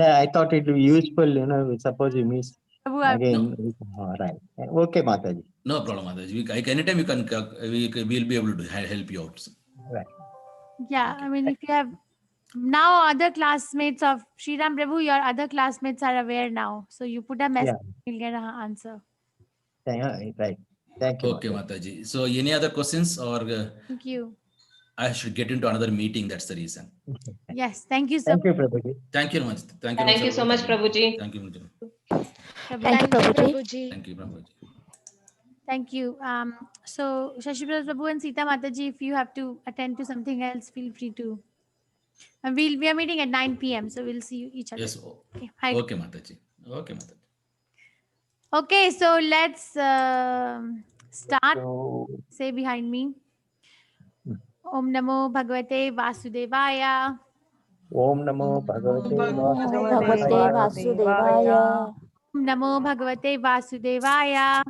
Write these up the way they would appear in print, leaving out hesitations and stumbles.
I thought it would be useful, suppose you miss Prabhu, again. Right. Okay, Mataji. No problem, Mataji. Anytime you can, we'll be able to help you out. Right. Yeah, I mean, if you have now other classmates of Sriram Prabhu, your other classmates are aware now. So you put a message, you'll get an answer. Right. Thank you. Okay, Mataji. So any other questions, or Thank you. I should get into another meeting? That's the reason. Yes, thank you so Thank you, Prabhuji. Thank you very much. Thank you so much, Prabhuji. Thank you, Prabhuji. much. Thank you, Prabhuji. Thank you, Prabhuji. Thank you. So Shashi Prabhu and Sita Mataji, if you have to attend to something else, feel free to. And we are meeting at 9 p.m. So we'll see you each other. Yes. Okay, hi. Okay, Mataji. Okay, Mataji. Okay, so let's start. So, Say behind me. Om Namo Bhagavate Vasudevaya. Om Namo Bhagavate Bhagavate Vasudevaya. Om Namo Bhagavate Vasudevaya.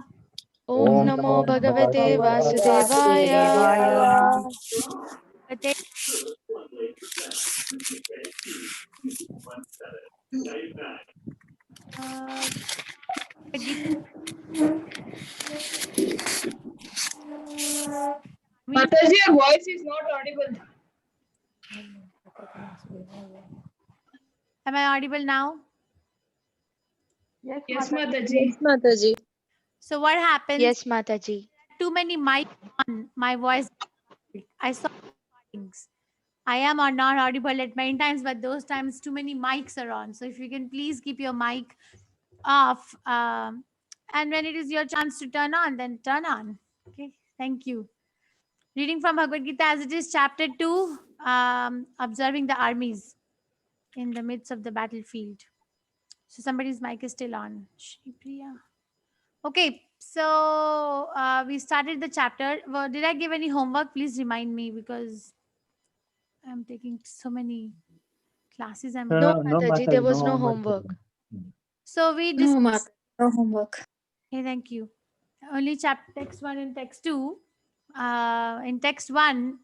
Om Namo Bhagavate Vasudevaya. Bhagavate- Mataji, your voice is not audible. Am I audible now? Yes, Mataji. Mataji. So what happens? Yes, Mataji. Too many mics on my voice. I saw things. I am or not audible at many times, but those times too many mics are on. So if you can please keep your mic off, and when it is your chance to turn on, then turn on. Okay, thank you. Reading from Bhagavad Gita as it is, chapter 2, observing the armies in the midst of the battlefield. So somebody's mic is still on. Shri Priya. Okay, so we started the chapter. Well, did I give any homework? Please remind me, because I'm taking so many classes. No, no, Mataji, Mataji, there was no homework. homework. So we No, discussed. no homework. Okay, thank you. Only chapter text 1 and text 2. In text 1,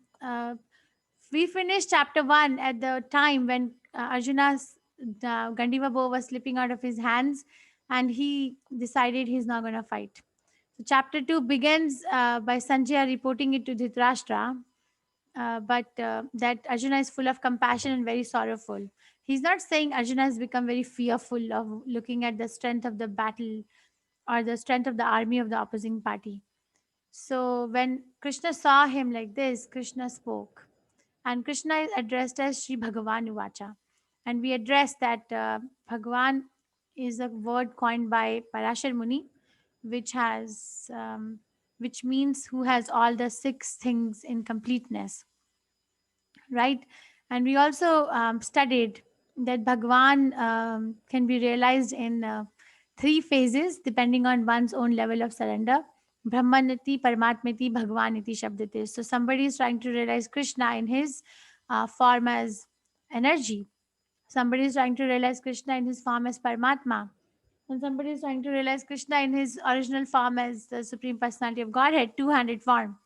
we finished chapter 1 at the time when Arjuna's Gandiva bow was slipping out of his hands, and he decided he's not going to fight. So chapter 2 begins by Sanjaya reporting it to Dhritarashtra, but that Arjuna is full of compassion and very sorrowful. He's not saying Arjuna has become very fearful of looking at the strength of the battle or the strength of the army of the opposing party. So when Krishna saw him like this, Krishna spoke. And Krishna is addressed as Sri Bhagavan Uvacha. And we address that Bhagavan is a word coined by Parashar Muni, which has which means who has all the 6 things in completeness, right? And we also studied that Bhagavan can be realized in 3 phases depending on one's own level of surrender. Brahmanati, Paramatmati, Bhagavaniti Shabdate. So somebody is trying to realize Krishna in his form as energy. Somebody is trying to realize Krishna in his form as Paramatma. And somebody is trying to realize Krishna in his original form as the Supreme Personality of Godhead, 2-handed form.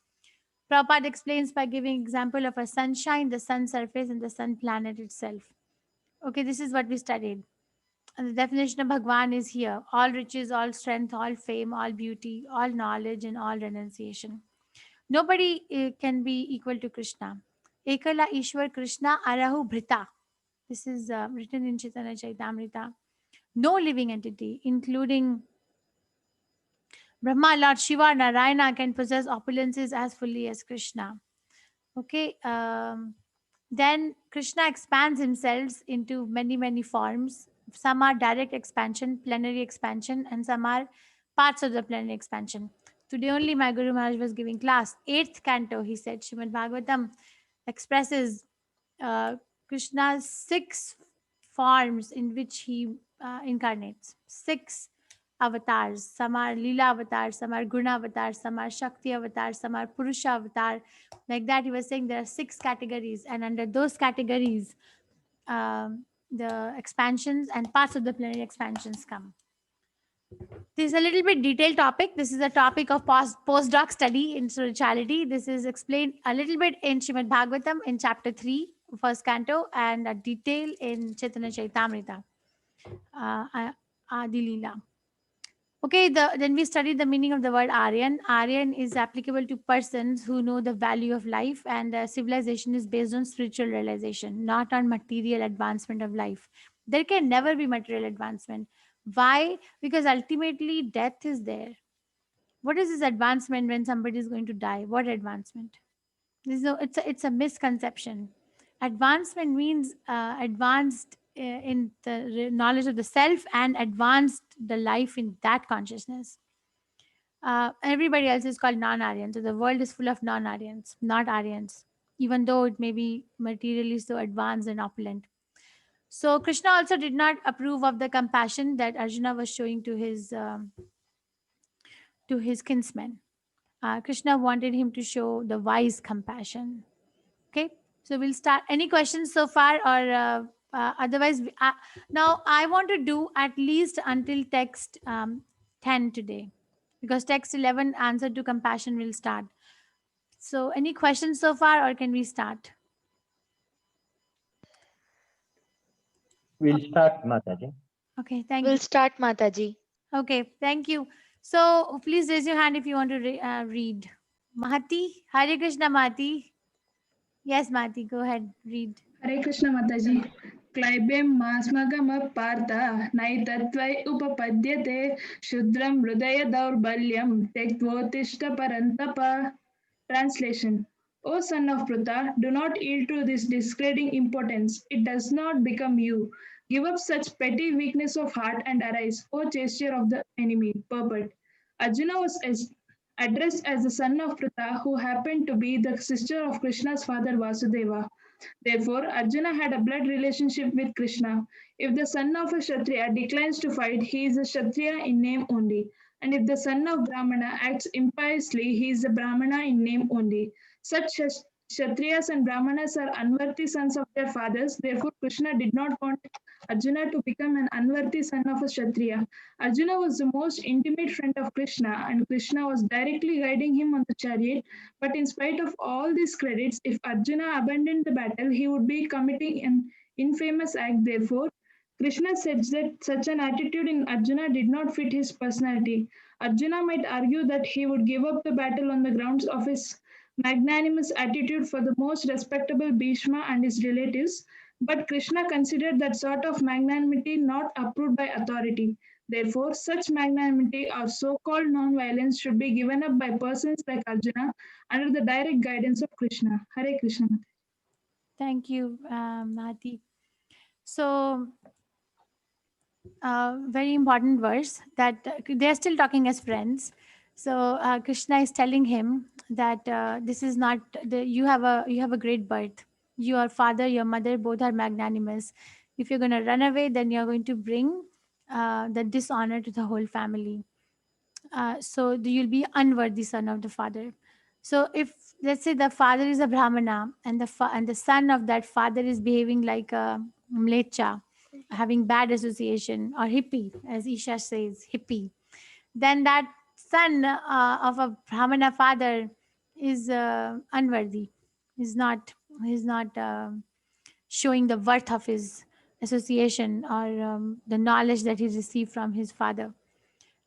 Prabhupada explains by giving example of a sunshine, the sun surface, and the sun planet itself. Okay, this is what we studied. And the definition of Bhagwan is here. All riches, all strength, all fame, all beauty, all knowledge, and all renunciation. Nobody can be equal to Krishna. Ekala Ishwar Krishna Arahu Bhrita. This is written in Chaitanya Chaitamrita. No living entity, including Brahma, Lord Shiva, Narayana, can possess opulences as fully as Krishna. Okay. Then Krishna expands himself into many, many forms. Some are direct expansion, plenary expansion, and some are parts of the plenary expansion. Today only my Guru Maharaj was giving class. 8th canto, he said, Srimad Bhagavatam expresses Krishna's 6 forms in which he incarnates. 6 avatars. Some are Leela avatars, some are Guna avatars, some are Shakti avatars, some are Purusha avatar. Like that, he was saying there are 6 categories, and under those categories, the expansions and parts of the plenary expansions come. This is a little bit detailed topic. This is a topic of postdoc study in spirituality. This is explained a little bit in Srimad Bhagavatam in chapter 3, first canto, and a detail in Chaitanya Chaitamrita. Adi Leela. Okay, then we studied the meaning of the word Aryan. Aryan is applicable to persons who know the value of life, and civilization is based on spiritual realization, not on material advancement of life. There can never be material advancement. Why? Because ultimately death is there. What is this advancement when somebody is going to die? What advancement? It's a misconception. Advancement means advanced in the knowledge of the self and advanced the life in that consciousness. Everybody else is called non-Aryan. So the world is full of non-Aryans, not Aryans, even though it may be materially so advanced and opulent. So Krishna also did not approve of the compassion that Arjuna was showing to his kinsmen. Krishna wanted him to show the wise compassion. Okay, so we'll start. Any questions so far, or otherwise? Now I want to do at least until text 10 today, because text 11, answer to compassion, will start. So, any questions so far, or can we start? We'll start, Mataji. Okay, thank We'll you. start, Mataji. Okay, thank you. So, please raise your hand if you want to read. Mahati, Hare Krishna Mahati. Yes, Mahati, go ahead, read. Hare Krishna Mataji. Klybem masmagama partha naitattvai upapadyate shudram hridaya daurbalyam tektvotishta parantapa. Translation. O son of Pruta, do not yield to this discrediting importance. It does not become you. Give up such petty weakness of heart and arise, O chaser of the enemy. Purport. Arjuna was addressed as the son of Pruta, who happened to be the sister of Krishna's father Vasudeva. Therefore, Arjuna had a blood relationship with Krishna. If the son of a Kshatriya declines to fight, he is a Kshatriya in name only. And if the son of Brahmana acts impiously, he is a Brahmana in name only. Such Kshatriyas and Brahmanas are unworthy sons of their fathers. Therefore, Krishna did not want Arjuna to become an unworthy son of a Kshatriya. Arjuna was the most intimate friend of Krishna, and Krishna was directly guiding him on the chariot. But in spite of all these credits, if Arjuna abandoned the battle, he would be committing an infamous act. Therefore, Krishna said that such an attitude in Arjuna did not fit his personality. Arjuna might argue that he would give up the battle on the grounds of his magnanimous attitude for the most respectable Bhishma and his relatives, but Krishna considered that sort of magnanimity not approved by authority. Therefore, such magnanimity or so-called non-violence should be given up by persons like Arjuna under the direct guidance of Krishna. Hare Krishna. Thank you, Mahati. So, very important verse that they're still talking as friends. So Krishna is telling him that this is not you have a great birth. Your father, your mother, both are magnanimous. If you're going to run away, then you're going to bring the dishonor to the whole family. So you'll be unworthy son of the father. So if let's say the father is a Brahmana and the son of that father is behaving like a mlecha, having bad association, or hippie, as Isha says, hippie, then that son of a Brahmana father is unworthy. He's not showing the worth of his association, or the knowledge that he received from his father.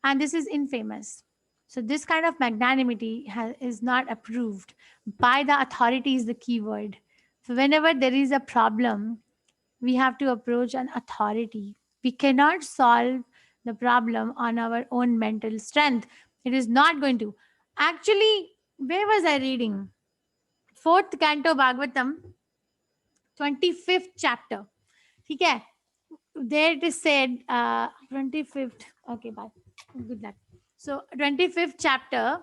And this is infamous. So this kind of magnanimity is not approved by the authority, is the key word. So whenever there is a problem, we have to approach an authority. We cannot solve the problem on our own mental strength. It is not going to. Actually, where was I reading? 4th canto Bhagavatam, 25th chapter. Okay. There it is said, 25th. Okay, bye. Good luck. So 25th chapter,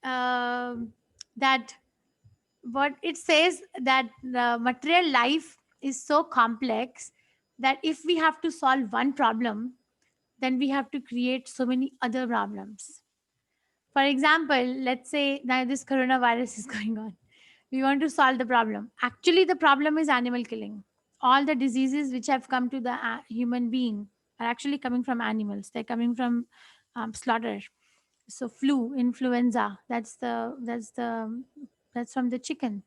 that what it says, that the material life is so complex that if we have to solve one problem, then we have to create so many other problems. For example, let's say now this coronavirus is going on. We want to solve the problem. Actually, the problem is animal killing. All the diseases which have come to the human being are actually coming from animals. They're coming from slaughter. So flu, influenza, that's from the chicken,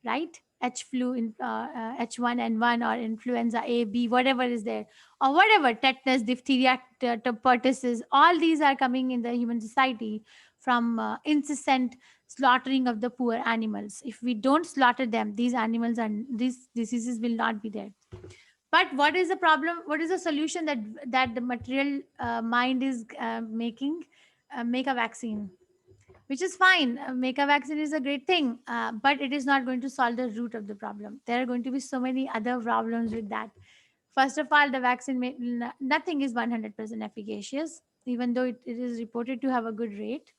right? H flu, H1N1 or influenza A, B, whatever is there, or whatever, tetanus, diphtheria, pertussis, all these are coming in the human society from incessant slaughtering of the poor animals. If we don't slaughter them, these animals and these diseases will not be there. But what is the problem? What is the solution that the material mind is making? Make a vaccine, which is fine. Make a vaccine is a great thing, but it is not going to solve the root of the problem. There are going to be so many other problems with that. First of all, the vaccine nothing is 100% efficacious, even though it is reported to have a good rate.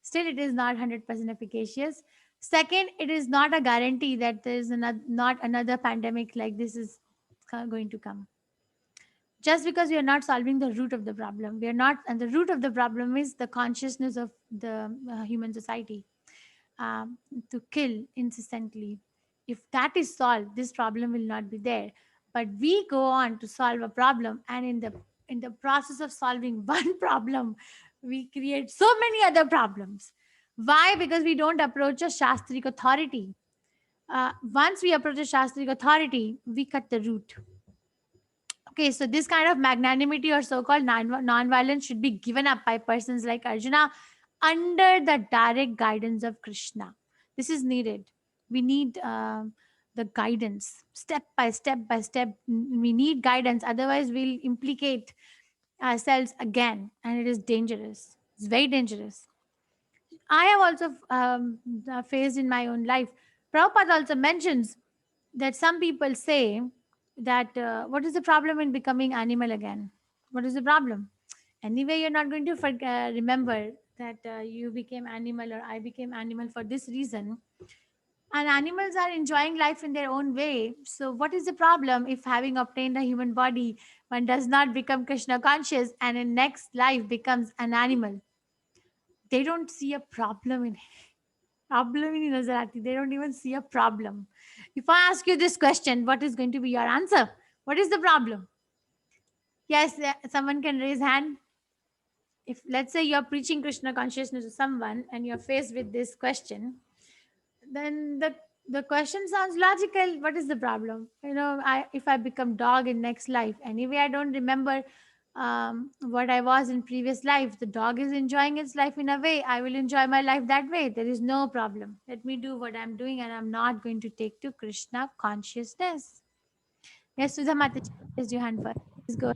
Still, it is not 100% efficacious. Second, it is not a guarantee that there is not another pandemic like this is going to come. Just because we are not solving the root of the problem, we are not, and the root of the problem is the consciousness of the human society, to kill incessantly. If that is solved, this problem will not be there. But we go on to solve a problem, and in the process of solving one problem, we create so many other problems. Why? Because we don't approach a shastric authority. Once we approach a shastric authority, we cut the root. Okay, so this kind of magnanimity or so-called non-violence should be given up by persons like Arjuna under the direct guidance of Krishna. This is needed. We need the guidance, step by step by step. We need guidance, otherwise we'll implicate ourselves again, and it is dangerous. It's very dangerous. I have also faced in my own life. Prabhupada also mentions that some people say that what is the problem in becoming animal again? What is the problem? Anyway, you're not going to remember that you became animal or I became animal for this reason. And animals are enjoying life in their own way. So what is the problem if, having obtained a human body, one does not become Krishna conscious and in next life becomes an animal? They don't see a problem in Nazarati. They don't even see a problem. If I ask you this question, what is going to be your answer? What is the problem? Yes, someone can raise hand. If, let's say, you're preaching Krishna consciousness to someone and you're faced with this question, then the question sounds logical. What is the problem? If I become dog in next life, anyway, I don't remember what I was in previous life. The dog is enjoying its life in a way. I will enjoy my life that way. There is no problem. Let me do what I'm doing, and I'm not going to take to Krishna consciousness. Yes, Sudha Mataji, raise your hand first. Please go.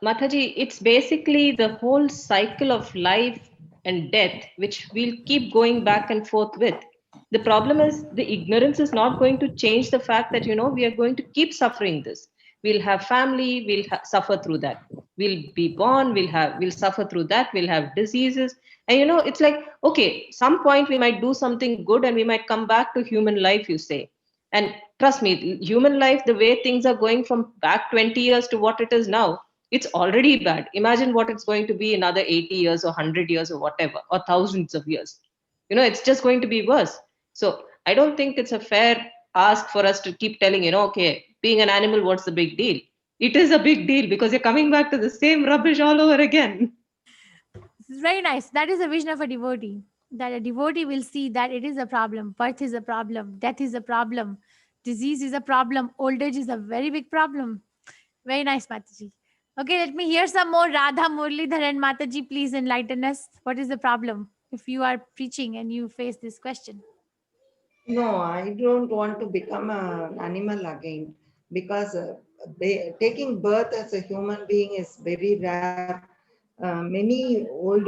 Mataji, it's basically the whole cycle of life and death, which we'll keep going back and forth with. The problem is the ignorance is not going to change the fact that, we are going to keep suffering this. We'll have family, we'll suffer through that. We'll be born, we'll suffer through that. We'll have diseases. And, it's like, okay, some point we might do something good and we might come back to human life, you say. And trust me, human life, the way things are going from back 20 years to what it is now, it's already bad. Imagine what it's going to be another 80 years or 100 years or whatever, or thousands of years. It's just going to be worse. So I don't think it's a fair ask for us to keep telling, okay, being an animal, what's the big deal? It is a big deal because you're coming back to the same rubbish all over again. This is very nice. That is a vision of a devotee. That a devotee will see that it is a problem. Birth is a problem. Death is a problem. Disease is a problem. Old age is a very big problem. Very nice, Mataji. Okay, let me hear some more. Radha, Murlidhar and Mataji, please enlighten us. What is the problem if you are preaching and you face this question? No, I don't want to become an animal again because taking birth as a human being is very rare. Many old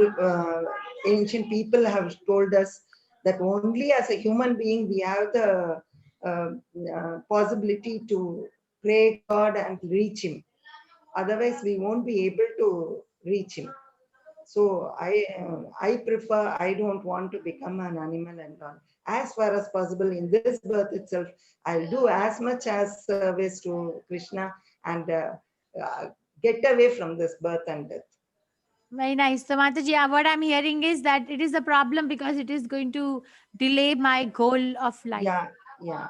ancient people have told us that only as a human being we have the possibility to pray God and reach Him. Otherwise, we won't be able to reach Him. So I prefer, I don't want to become an animal and all. As far as possible in this birth itself, I'll do as much as service to Krishna and get away from this birth and death. Very nice. So Mataji, what I'm hearing is that it is a problem because it is going to delay my goal of life. Yeah.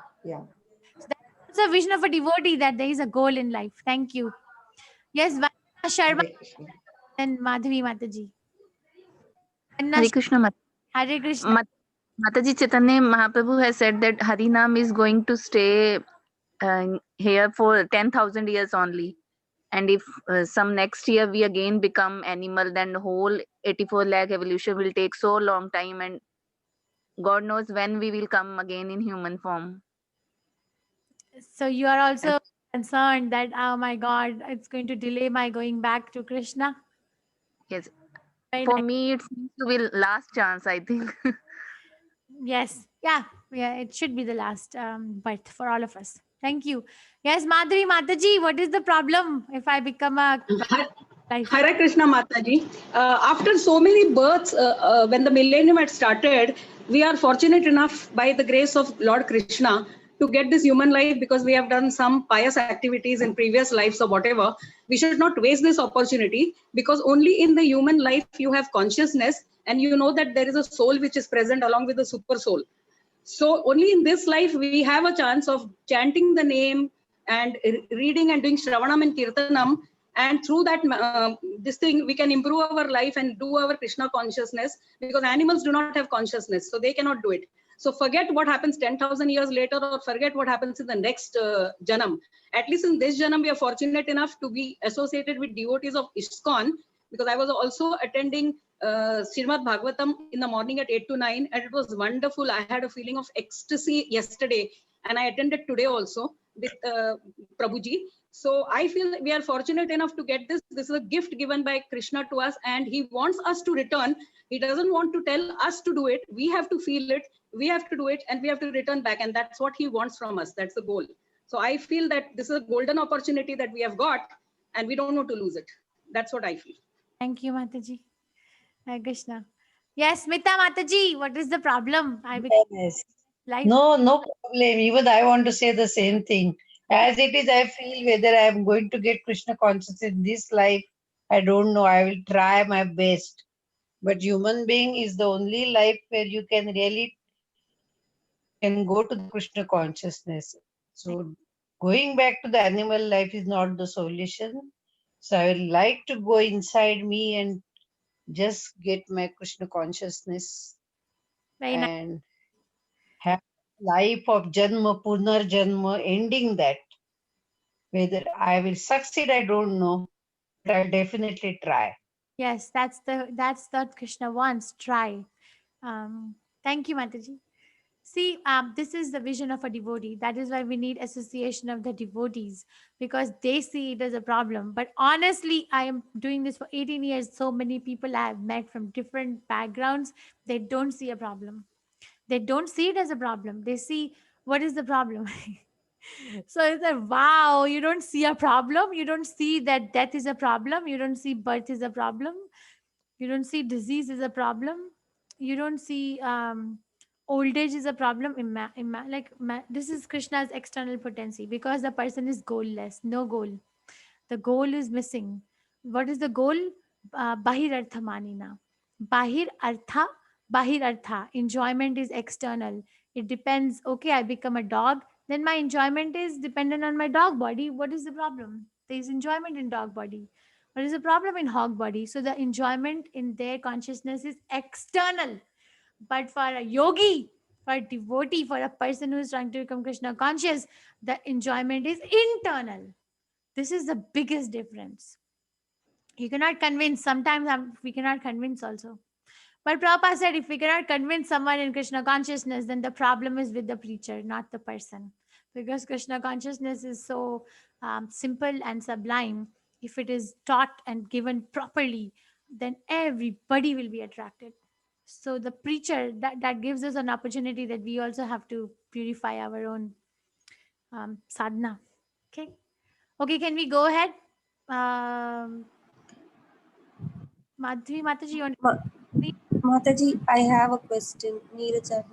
So that's a vision of a devotee, that there is a goal in life. Thank you. Yes, Vandana Sharma and Madhavi Mataji. Hare Krishna. Hare Krishna. Mataji, Chaitanya Mahaprabhu has said that Harinam is going to stay here for 10,000 years only. And if some next year we again become animal, then the whole 84 lakh evolution will take so long time, and God knows when we will come again in human form. So you are also concerned that, oh my God, it's going to delay my going back to Krishna. Yes. Very For nice. me, it seems to be last chance, I think. Yes. Yeah. It should be the last birth for all of us. Thank you. Yes, Madhuri Mataji, what is the problem if I become a life? Hare Krishna Mataji. After so many births, when the millennium had started, we are fortunate enough by the grace of Lord Krishna to get this human life because we have done some pious activities in previous lives or whatever. We should not waste this opportunity because only in the human life you have consciousness and you know that there is a soul which is present along with the super soul. So only in this life we have a chance of chanting the name and reading and doing Shravanam and Kirtanam, and through that this thing we can improve our life and do our Krishna consciousness, because animals do not have consciousness, so they cannot do it. So forget what happens 10,000 years later, or forget what happens in the next janam. At least in this janam we are fortunate enough to be associated with devotees of ISKCON, because I was also attending Srimad Bhagavatam in the morning at 8 to 9, and it was wonderful. I had a feeling of ecstasy yesterday, and I attended today also with Prabhuji. So I feel we are fortunate enough to get this. This is a gift given by Krishna to us, and he wants us to return. He doesn't want to tell us to do it. We have to feel it, we have to do it, and we have to return back. And that's what he wants from us. That's the goal. So I feel that this is a golden opportunity that we have got, and we don't want to lose it. That's what I feel. Thank you, Mataji. Hare Krishna. Yes, Smita Mataji, what is the problem? Yes. Life. No problem. Even I want to say the same thing. As it is, I feel whether I am going to get Krishna conscious in this life, I don't know. I will try my best. But human being is the only life where you can really can go to the Krishna consciousness. So going back to the animal life is not the solution. So I would like to go inside me and just get my Krishna consciousness Very nice. and have life of Janma, Punar Janma, ending that. Whether I will succeed, I don't know, but I'll definitely try. Yes, that's what Krishna wants. Try. Thank you, Mataji. See, this is the vision of a devotee. That is why we need association of the devotees, because they see it as a problem. But honestly, I am doing this for 18 years. So many people I have met from different backgrounds, they don't see a problem. They don't see it as a problem. They see, what is the problem? So it's like, wow, you don't see a problem. You don't see that death is a problem. You don't see birth is a problem. You don't see disease is a problem. You don't see old age is a problem. This is Krishna's external potency, because the person is goalless, no goal. The goal is missing. What is the goal? Bahir artha manina. Bahir artha. Enjoyment is external. It depends. Okay, I become a dog. Then my enjoyment is dependent on my dog body. What is the problem? There is enjoyment in dog body. What is the problem in hog body? So the enjoyment in their consciousness is external. But for a yogi, for a devotee, for a person who is trying to become Krishna conscious, the enjoyment is internal. This is the biggest difference. You cannot convince. Sometimes we cannot convince also. But Prabhupada said, if we cannot convince someone in Krishna consciousness, then the problem is with the preacher, not the person. Because Krishna consciousness is so simple and sublime. If it is taught and given properly, then everybody will be attracted. So the preacher, that gives us an opportunity that we also have to purify our own sadhana. Okay, can we go ahead? Madhuri Mataji, you want to Mataji, I have a question. Neeraj.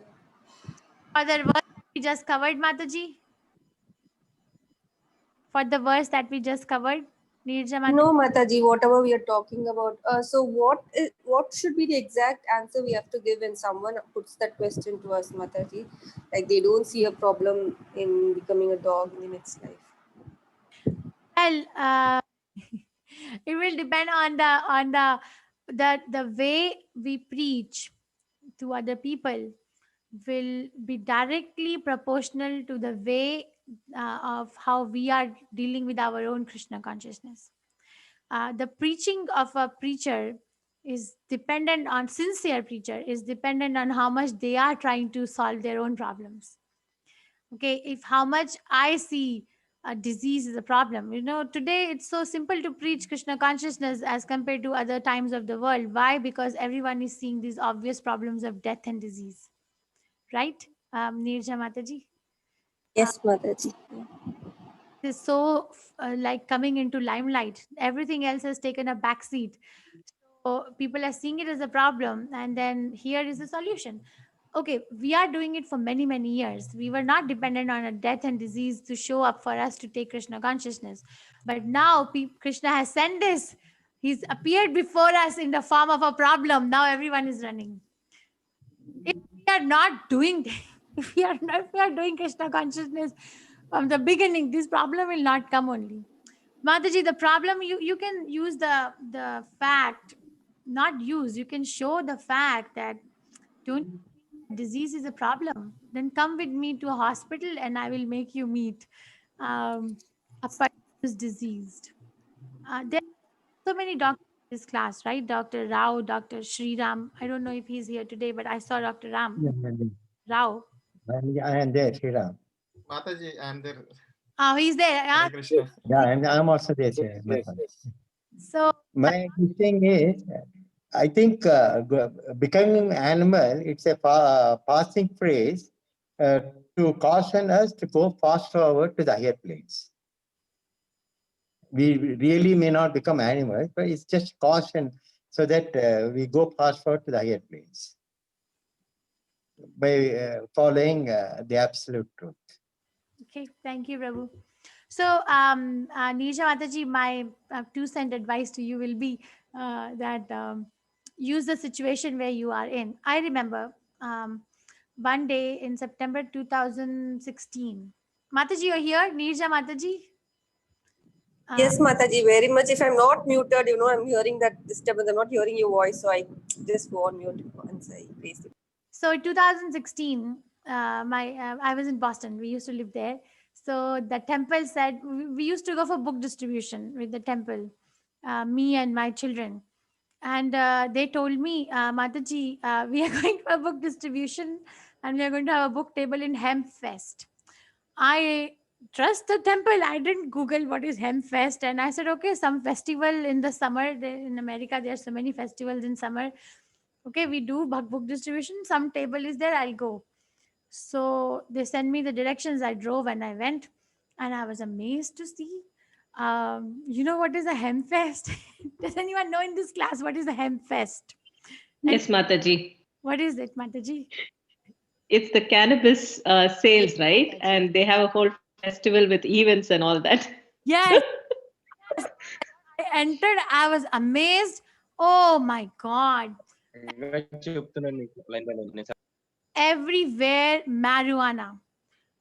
for the verse that we just covered, Mataji? For the verse that we just covered, Neerja Mataji? No, Mataji, whatever we are talking about. So what should be the exact answer we have to give when someone puts that question to us, Mataji? Like they don't see a problem in becoming a dog in the next life. Well, it will depend on the way we preach to other people. will be directly proportional to the way of how we are dealing with our own Krishna consciousness. The preaching of a preacher is dependent on sincere preacher is dependent on how much they are trying to solve their own problems. Okay, if how much I see a disease is a problem, today it's so simple to preach Krishna consciousness as compared to other times of the world. Why? Because everyone is seeing these obvious problems of death and disease, right? Nirja Mataji? Yes, Mataji. Is so like coming into limelight. Everything else has taken a back seat. So people are seeing it as a problem, and then here is the solution. Okay, we are doing it for many, many years. We were not dependent on a death and disease to show up for us to take Krishna consciousness. But now Krishna has sent this. He's appeared before us in the form of a problem. Now everyone is running. If we are not doing, if we are doing Krishna consciousness from the beginning, this problem will not come only. Mataji, the problem, you can use the fact, not use, you can show the fact that don't disease is a problem. Then come with me to a hospital and I will make you meet a person who's diseased. There are so many doctors in this class, right? Dr. Rao, Dr. Sriram. I don't know if he's here today, but I saw Dr. Ram. Rao. I am there, Sriram. Mataji, I am there. Oh, he's there. Hare Krishna. Yeah, I'm also there, sir. So my thing is, I think becoming an animal, it's a passing phrase to caution us to go fast forward to the higher planes. We really may not become animals, but it's just caution so that we go fast forward to the higher planes by following the absolute truth. okay, thank you, Prabhu. So, Nisha Mataji, my 2-cent advice to you will be that use the situation where you are in. I remember one day in September 2016. Mataji, you're here? Nisha Mataji? Yes, Mataji, very much. If I'm not muted, I'm hearing that disturbance. I'm not hearing your voice, so I just go on mute once I raise it. So 2016, I was in Boston. We used to live there. So the temple said, we used to go for book distribution with the temple, me and my children. And they told me, Mataji, we are going for a book distribution and we are going to have a book table in Hempfest. I trust the temple. I didn't Google what is Hempfest. And I said, okay, some festival in the summer. In America, there are so many festivals in summer. Okay, we do book distribution. Some table is there, I'll go. So they sent me the directions. I drove and I went. And I was amazed to see. You know what is a Hempfest? Does anyone know in this class what is a Hempfest? Yes, Mataji. What is it, Mataji? It's the cannabis sales, right? And they have a whole festival with events and all that. Yes. I entered, I was amazed. Oh my God. Everywhere marijuana.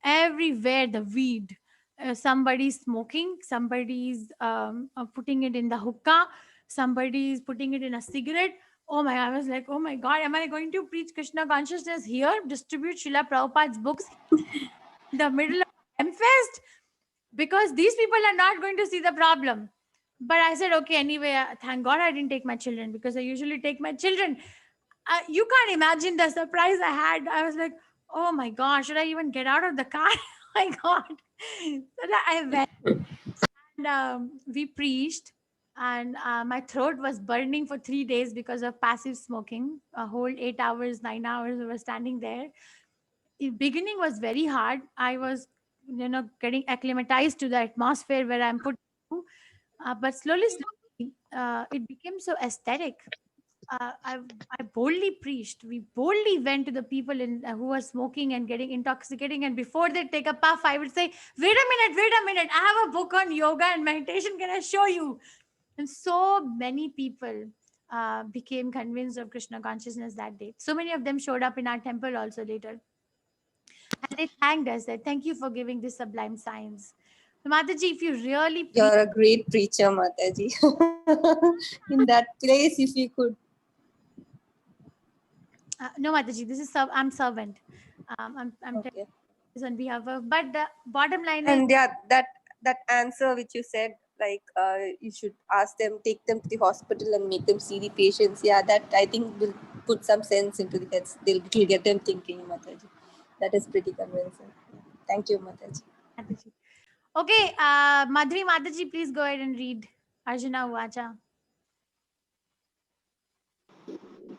Everywhere the weed. Somebody's smoking, somebody's putting it in the hookah, somebody's putting it in a cigarette. Oh my, I was like, oh my God, am I going to preach Krishna consciousness here, distribute Srila Prabhupada's books in the middle of Hempfest? Because these people are not going to see the problem. But I said, okay, anyway, thank God I didn't take my children, because I usually take my children. You can't imagine the surprise I had. I was like, oh my gosh, should I even get out of the car? Oh my God. So I went and we preached, and my throat was burning for 3 days because of passive smoking. A whole 8 hours, 9 hours we were standing there. The beginning was very hard. I was, getting acclimatized to the atmosphere where I'm put to. But slowly, it became so aesthetic. I boldly preached. We boldly went to the people who were smoking and getting intoxicating. And before they take a puff, I would say, wait a minute. I have a book on yoga and meditation. Can I show you? And so many people became convinced of Krishna consciousness that day. So many of them showed up in our temple also later. And they thanked us. Said, thank you for giving this sublime science. So, Mataji, if you really... You're a great preacher, Mataji. In that place, if you could. No, Mataji, this is I'm servant. I'm telling Okay. this on behalf of. But the bottom line is And yeah, that answer which you said, like you should ask them, take them to the hospital and make them see the patients. Yeah, that I think will put some sense into the heads. It'll get them thinking, Mataji. That is pretty convincing. Thank you, Mataji. Mataji. Okay, Madhuri Mataji, please go ahead and read Arjuna Uvacha.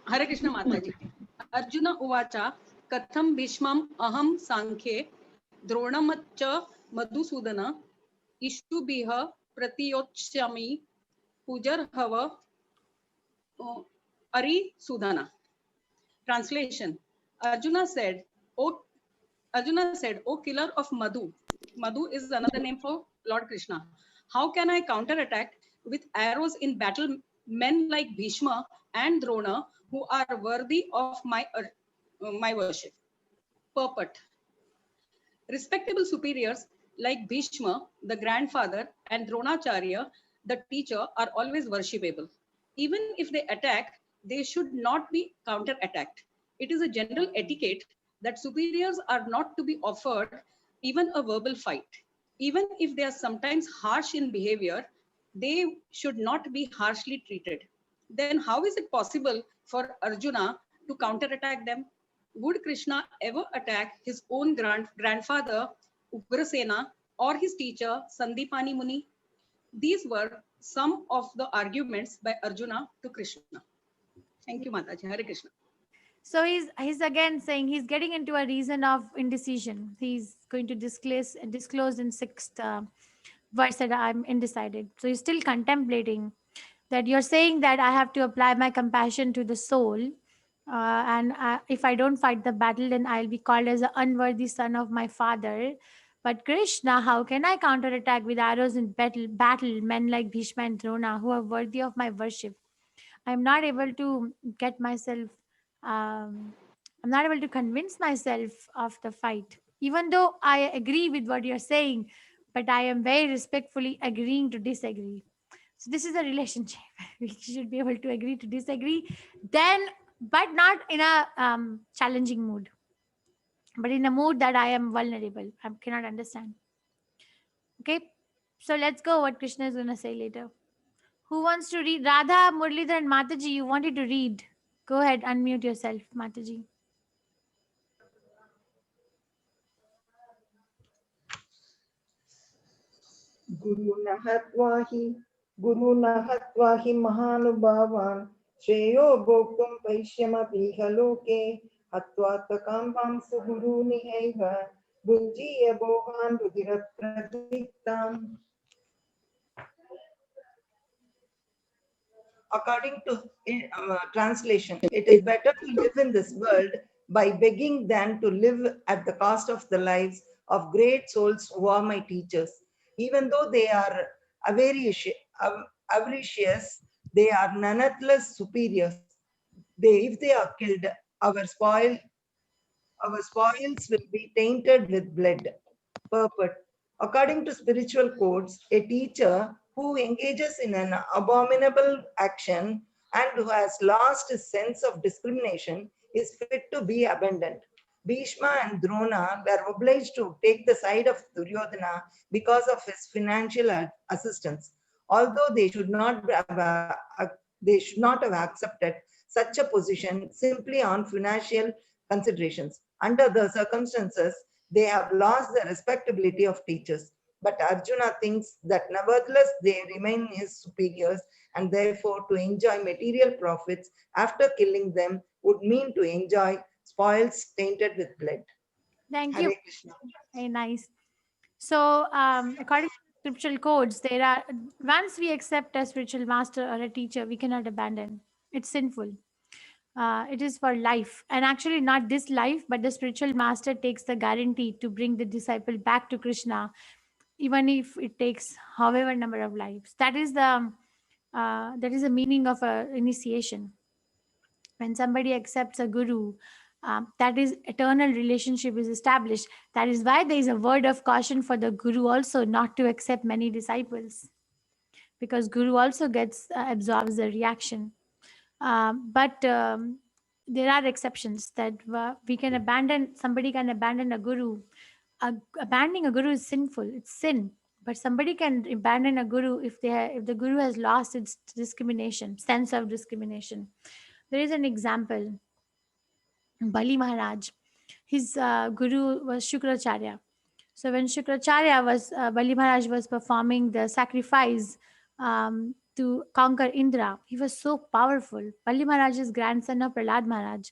Hare Krishna Mataji. Arjuna Uvacha Katham Bhishmam Aham Sankhye Dronamaccha Madhusudana Ishubiha Pratiyochyami Pujar Hava Ari Sudana. Translation. Arjuna said, O killer of Madhu. Madhu is another name for Lord Krishna. How can I counterattack with arrows in battle men like Bhishma and Drona who are worthy of my worship? Purport. Respectable superiors like Bhishma, the grandfather, and Dronacharya, the teacher, are always worshipable. Even if they attack, they should not be counter-attacked. It is a general etiquette that superiors are not to be offered even a verbal fight. Even if they are sometimes harsh in behavior, they should not be harshly treated. Then how is it possible for Arjuna to counterattack them? Would Krishna ever attack his own grandfather, Ugrasena, or his teacher, Sandipani Muni? These were some of the arguments by Arjuna to Krishna. Thank you, Mataji. Hare Krishna. So he's again saying he's getting into a reason of indecision. He's going to disclose in 6th verse that I'm undecided. So he's still contemplating that you're saying that I have to apply my compassion to the soul. And if I don't fight the battle, then I'll be called as an unworthy son of my father. But Krishna, how can I counterattack with arrows in battle men like Bhishma and Drona who are worthy of my worship? I'm not able to get myself, I'm not able to convince myself of the fight, even though I agree with what you're saying, but I am very respectfully agreeing to disagree. So this is a relationship. We should be able to agree to disagree, then, but not in a challenging mood, but in a mood that I am vulnerable. I cannot understand. Okay, so let's go. What Krishna is going to say later. Who wants to read? Radha, Murlidhar, and Mataji, you wanted to read. Go ahead, unmute yourself, Mataji. Guru Nahatvahi Mahanubhavan Shreyo Bhoktum Paishyamapih Loke Hatvatakam Vamsu Guru Nihaiva Bunjiya Bohan Rudirapratiktam. According to translation, it is better to live in this world by begging than to live at the cost of the lives of great souls who are my teachers. Even though they are avaricious, they are nonetheless superiors. If they are killed, our spoils will be tainted with blood. Purport. According to spiritual codes, a teacher who engages in an abominable action and who has lost his sense of discrimination is fit to be abandoned. Bhishma and Drona were obliged to take the side of Duryodhana because of his financial assistance. Although they should not have accepted such a position simply on financial considerations. Under the circumstances, they have lost the respectability of teachers. But Arjuna thinks that nevertheless they remain his superiors, and therefore to enjoy material profits after killing them would mean to enjoy spoils tainted with blood. Thank Hare you. Krishna. Very nice. So, according to scriptural codes, there are once we accept a spiritual master or a teacher, we cannot abandon. It's sinful. It is for life, and actually not this life, but the spiritual master takes the guarantee to bring the disciple back to Krishna, even if it takes however number of lives. That is the meaning of a initiation. When somebody accepts a guru, that is eternal relationship is established. That is why there is a word of caution for the guru also not to accept many disciples, because guru also gets absorbs the reaction. But there are exceptions that we can abandon, somebody can abandon a guru. Abandoning a guru is sinful, it's sin. But somebody can abandon a guru if if the guru has lost its sense of discrimination. There is an example. Bali Maharaj, his guru was Shukracharya. So when Shukracharya Bali Maharaj was performing the sacrifice to conquer Indra, he was so powerful. Bali Maharaj is grandson of Prahlad Maharaj.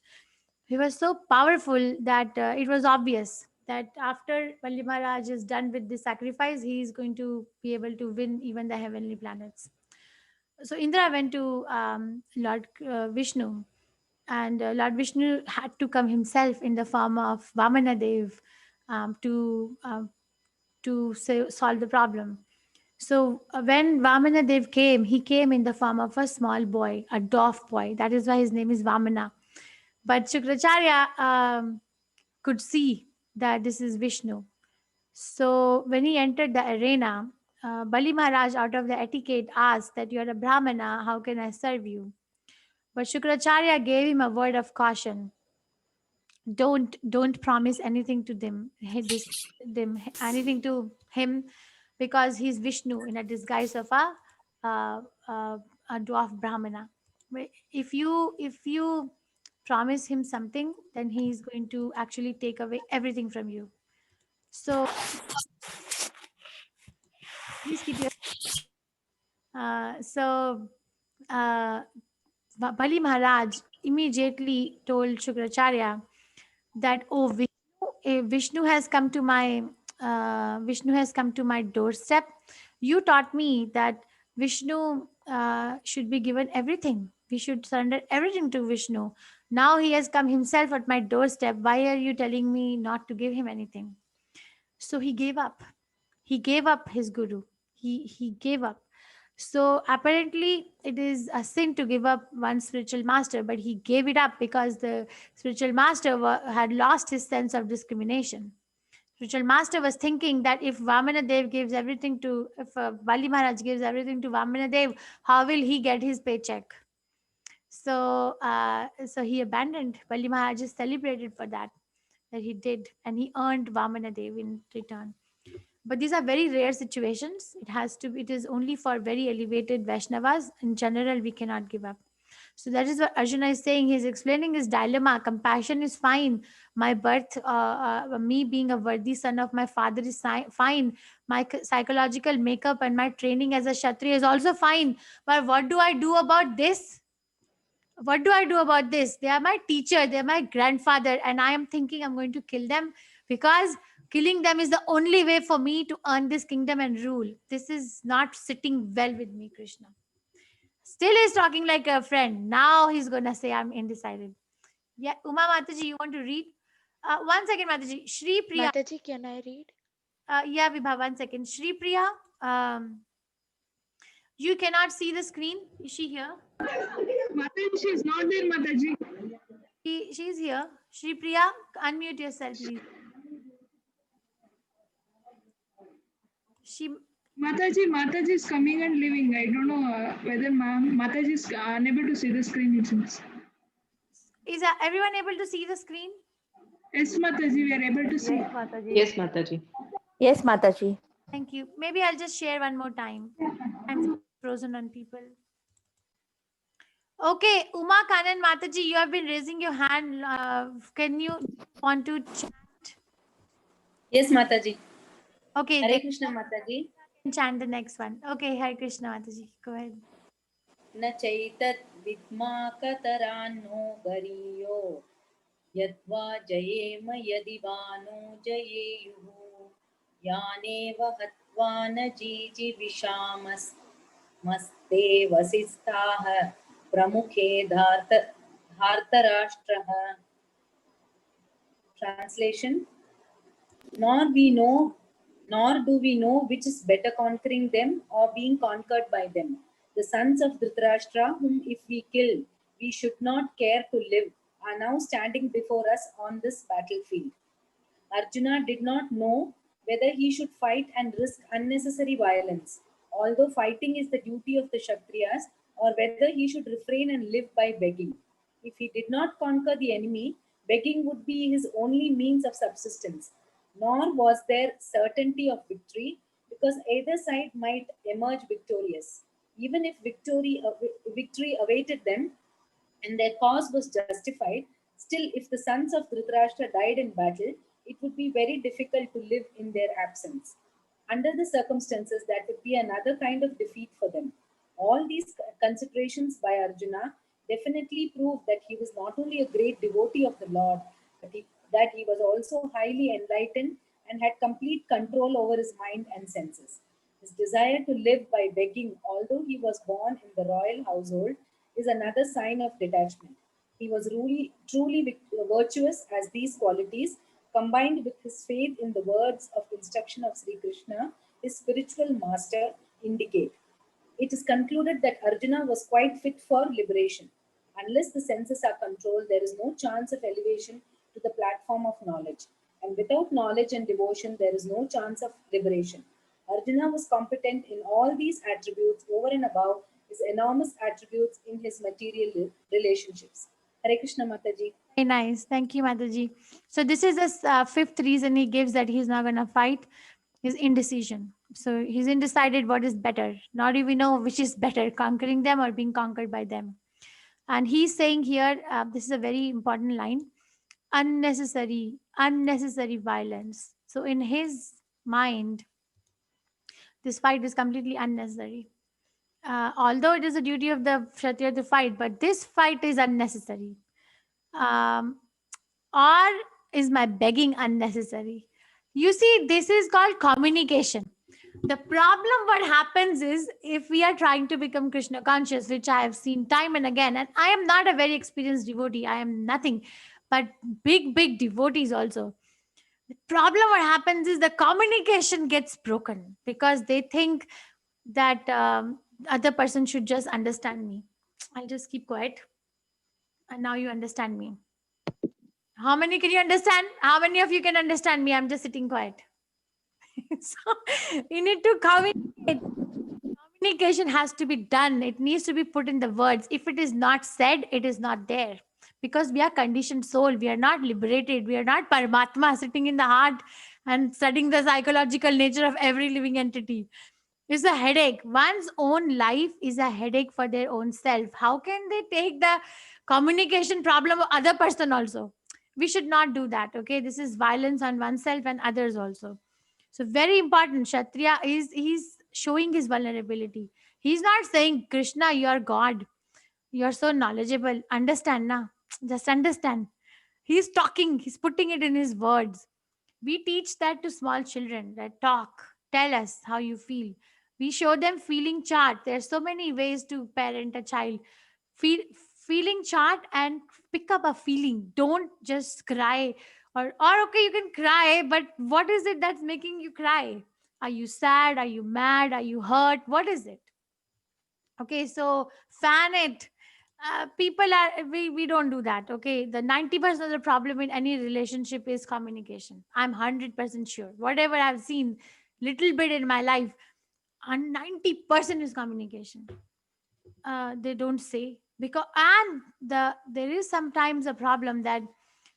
He was so powerful that it was obvious that after Bali Maharaj is done with the sacrifice, he is going to be able to win even the heavenly planets. So Indra went to Lord Vishnu, and Lord Vishnu had to come himself in the form of Vamana Dev to solve the problem. So when Vamana Dev came, he came in the form of a small boy, a dwarf boy. That is why his name is Vamana. But Shukracharya could see that this is Vishnu. So when he entered the arena, Bali Maharaj, out of the etiquette, asked that you are a Brahmana, how can I serve you? But Shukracharya gave him a word of caution. Don't promise anything to them, anything to him, because he's Vishnu in a disguise of a dwarf Brahmana. If you promise him something, then he is going to actually take away everything from you. So please keep your Bali Maharaj immediately told Shukracharya that, oh, Vishnu has come to my doorstep. You taught me that Vishnu should be given everything. We should surrender everything to Vishnu. Now he has come himself at my doorstep. Why are you telling me not to give him anything? So he gave up. He gave up his guru. He gave up. So apparently it is a sin to give up one's spiritual master, but he gave it up because the spiritual master had lost his sense of discrimination. Spiritual master was thinking that if Vamana Dev gives everything to, if Bali Maharaj gives everything to Vamana Dev, how will he get his paycheck? So, so he abandoned. Bali Maharaj is celebrated for that he did, and he earned Vamana Dev in return. But these are very rare situations. It is only for very elevated Vaishnavas. In general, we cannot give up. So that is what Arjuna is saying. He's explaining his dilemma. Compassion is fine. My birth, me being a worthy son of my father is fine. My psychological makeup and my training as a Kshatriya is also fine. But what do I do about this? What do I do about this? They are my teacher. They are my grandfather. And I am thinking I'm going to kill them because killing them is the only way for me to earn this kingdom and rule. This is not sitting well with me, Krishna. Still he's talking like a friend. Now he's going to say I'm undecided. Yeah, Uma Mataji, you want to read? 1 second, Mataji. Shri Priya. Mataji, can I read? Yeah, Vibha, 1 second. Shri Priya, you cannot see the screen. Is she here? Mataji is not there, Mataji. She's here. Shri Priya, unmute yourself, please. Mataji is coming and leaving. I don't know whether Mataji is unable to see the screen. It seems. Is everyone able to see the screen? Yes, Mataji, we are able to see. Yes, Mataji. Yes, Mataji. Thank you. Maybe I'll just share one more time. I'm frozen on people. Okay, Uma Kanan Mataji, you have been raising your hand. Can you want to chant? Yes, Mataji. Okay. Hare Krishna, Mataji. Chant the next one. Okay, Hare Krishna, Mataji. Go ahead. Na chaitat vidma kataranno gariyo yadva jayema yadivanu jayeyuhu yaneva hatva na jiji vishamas maste vasistah pramukhe dhartarashtraha. Translation: Nor do we know which is better, conquering them or being conquered by them. The sons of Dhritarashtra, whom if we kill, we should not care to live, are now standing before us on this battlefield. Arjuna did not know whether he should fight and risk unnecessary violence, although fighting is the duty of the Kshatriyas, or whether he should refrain and live by begging. If he did not conquer the enemy, begging would be his only means of subsistence. Nor was there certainty of victory, because either side might emerge victorious. Even if victory awaited them and their cause was justified, still, if the sons of Dhritarashtra died in battle, it would be very difficult to live in their absence. Under the circumstances, that would be another kind of defeat for them. All these considerations by Arjuna definitely prove that he was not only a great devotee of the Lord, but that he was also highly enlightened and had complete control over his mind and senses. His desire to live by begging, although he was born in the royal household, is another sign of detachment. He was truly virtuous, as these qualities, combined with his faith in the words of instruction of Sri Krishna, his spiritual master, indicate. It is concluded that Arjuna was quite fit for liberation. Unless the senses are controlled, there is no chance of elevation to the platform of knowledge. And without knowledge and devotion, there is no chance of liberation. Arjuna was competent in all these attributes over and above his enormous attributes in his material relationships. Hare Krishna Mataji. Very nice. Thank you, Mataji. So this is the fifth reason he gives that he's not going to fight, is indecision. So he's undecided what is better. Not even know which is better, conquering them or being conquered by them. And he's saying here, this is a very important line, unnecessary violence. So in his mind, this fight is completely unnecessary. Although it is a duty of the Kshatriya to fight, but this fight is unnecessary. Or is my begging unnecessary? You see, this is called communication. The problem what happens is, if we are trying to become Krishna conscious, which I have seen time and again, and I am not a very experienced devotee, I am nothing but big devotees also. The problem what happens is the communication gets broken because they think that other person should just understand me. I'll just keep quiet. And now you understand me. How many can you understand? How many of you can understand me? I'm just sitting quiet. So you need to communicate. Communication has to be done. It needs to be put in the words. If it is not said, it is not there. Because we are conditioned soul. We are not liberated. We are not Paramatma sitting in the heart and studying the psychological nature of every living entity. It's a headache. One's own life is a headache for their own self. How can they take the communication problem of other person also? We should not do that. Okay, this is violence on oneself and others also. So very important. Kshatriya he's showing his vulnerability. He's not saying, Krishna, you are God. You are so knowledgeable. Understand now. Just understand. He's talking. He's putting it in his words. We teach that to small children. That talk. Tell us how you feel. We show them feeling chart. There's so many ways to parent a child. Feeling chart and pick up a feeling. Don't just cry. Or okay, you can cry, but what is it that's making you cry? Are you sad? Are you mad? Are you hurt? What is it? Okay, so fan it. We don't do that. Okay, the 90% of the problem in any relationship is communication. I'm 100% sure. Whatever I've seen, little bit in my life, and 90% is communication. They don't say, because there is sometimes a problem that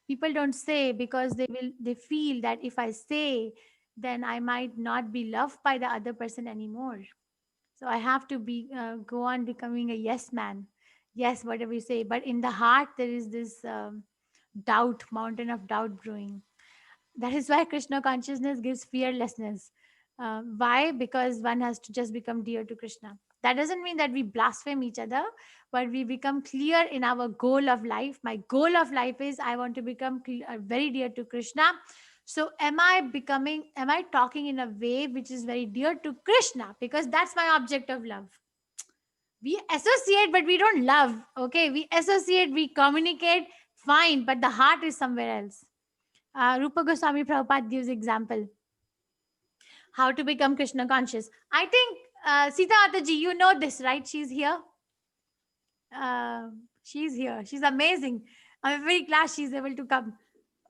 people don't say because they feel that if I say, then I might not be loved by the other person anymore. So I have to go on becoming a yes man. Yes, whatever you say. But in the heart, there is this mountain of doubt brewing. That is why Krishna consciousness gives fearlessness. Why? Because one has to just become dear to Krishna. That doesn't mean that we blaspheme each other, but we become clear in our goal of life. My goal of life is I want to become very dear to Krishna. So am I talking in a way which is very dear to Krishna? Because that's my object of love. We associate, but we don't love. Okay, we associate, we communicate, fine, but the heart is somewhere else. Rupa Goswami Prabhupada gives example. How to become Krishna conscious. I think Sita Mataji, you know this, right? She's here. She's here. She's amazing. I'm very glad she's able to come.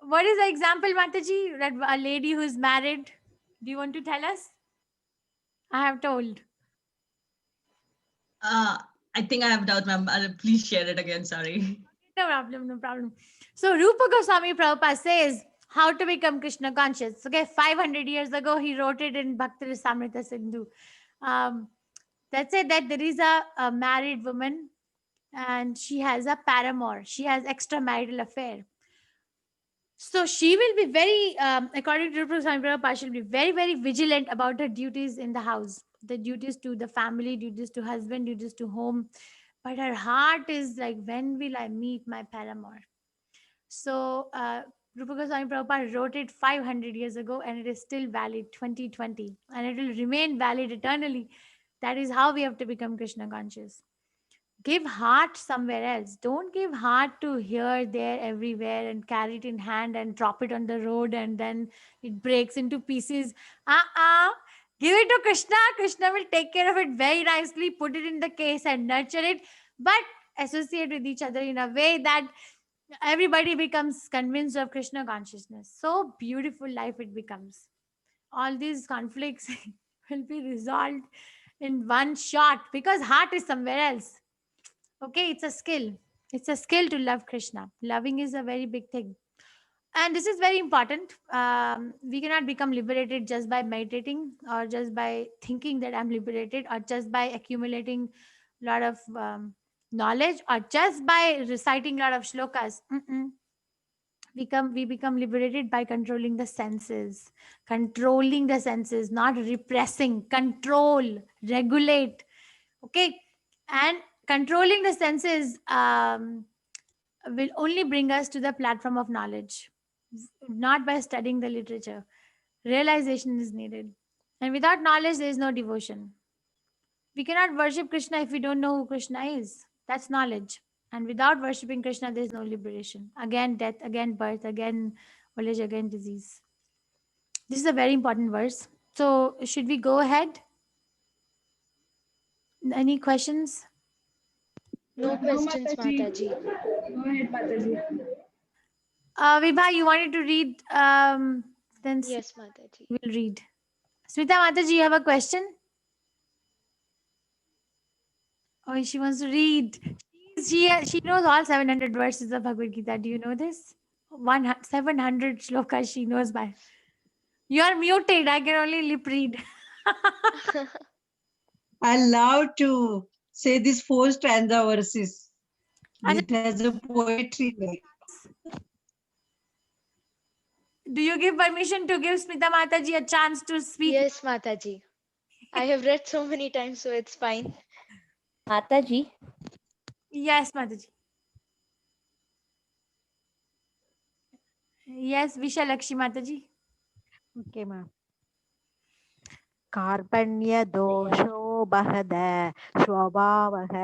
What is the example, Mataji? That a lady who's married. Do you want to tell us? I have told. I think I have doubt, ma'am. Please share it again. Sorry. No problem, no problem. So Rupa Goswami Prabhupada says how to become Krishna conscious. Okay, 500 years ago, he wrote it in Bhakti Rasamrita Sindhu. Let's say that there is a married woman and she has a paramour. She has extramarital affair. So she will be very, according to Rupa Goswami Prabhupada, she'll be very, very vigilant about her duties in the house, the duties to the family, duties to husband, duties to home. But her heart is like, when will I meet my paramour? So Rupa Goswami Prabhupada wrote it 500 years ago, and it is still valid 2020, and it will remain valid eternally. That is how we have to become Krishna conscious. Give heart somewhere else. Don't give heart to here, there, everywhere, and carry it in hand and drop it on the road, and then it breaks into pieces. Give it to Krishna. Krishna will take care of it very nicely. Put it in the case and nurture it, but associate with each other in a way that everybody becomes convinced of Krishna consciousness. So beautiful life it becomes. All these conflicts will be resolved in one shot because heart is somewhere else. Okay, it's a skill. It's a skill to love Krishna. Loving is a very big thing. And this is very important. We cannot become liberated just by meditating or just by thinking that I'm liberated or just by accumulating a lot of knowledge or just by reciting a lot of shlokas. We become liberated by controlling the senses. Controlling the senses, not repressing. Control, regulate. Okay, and controlling the senses will only bring us to the platform of knowledge, not by studying the literature. Realization is needed, and without knowledge there is no devotion. We cannot worship Krishna if we don't know who Krishna is. That's knowledge. And without worshipping Krishna, there is no liberation. Again death, again birth, again old age, again disease. This is a very important verse. So should we go ahead? Any questions? No questions, Mataji. Mataji. Go ahead, Mataji. Vibha, you wanted to read, then Yes, Mataji. we'll read. Smita Mataji, you have a question? Oh, she wants to read. She knows all 700 verses of Bhagavad Gita. Do you know this? 700 shlokas she knows by. You are muted. I can only lip read. I love to say these four stanza verses. It has a poetry like. Do you give permission to give Smita Mataji a chance to speak? Yes, Mataji. I have read so many times, so it's fine. Mataji. Yes, Mataji. Yes, Vishalakshi Mataji. Okay, ma'am. कार्पण्य दोषो बहद स्वभावः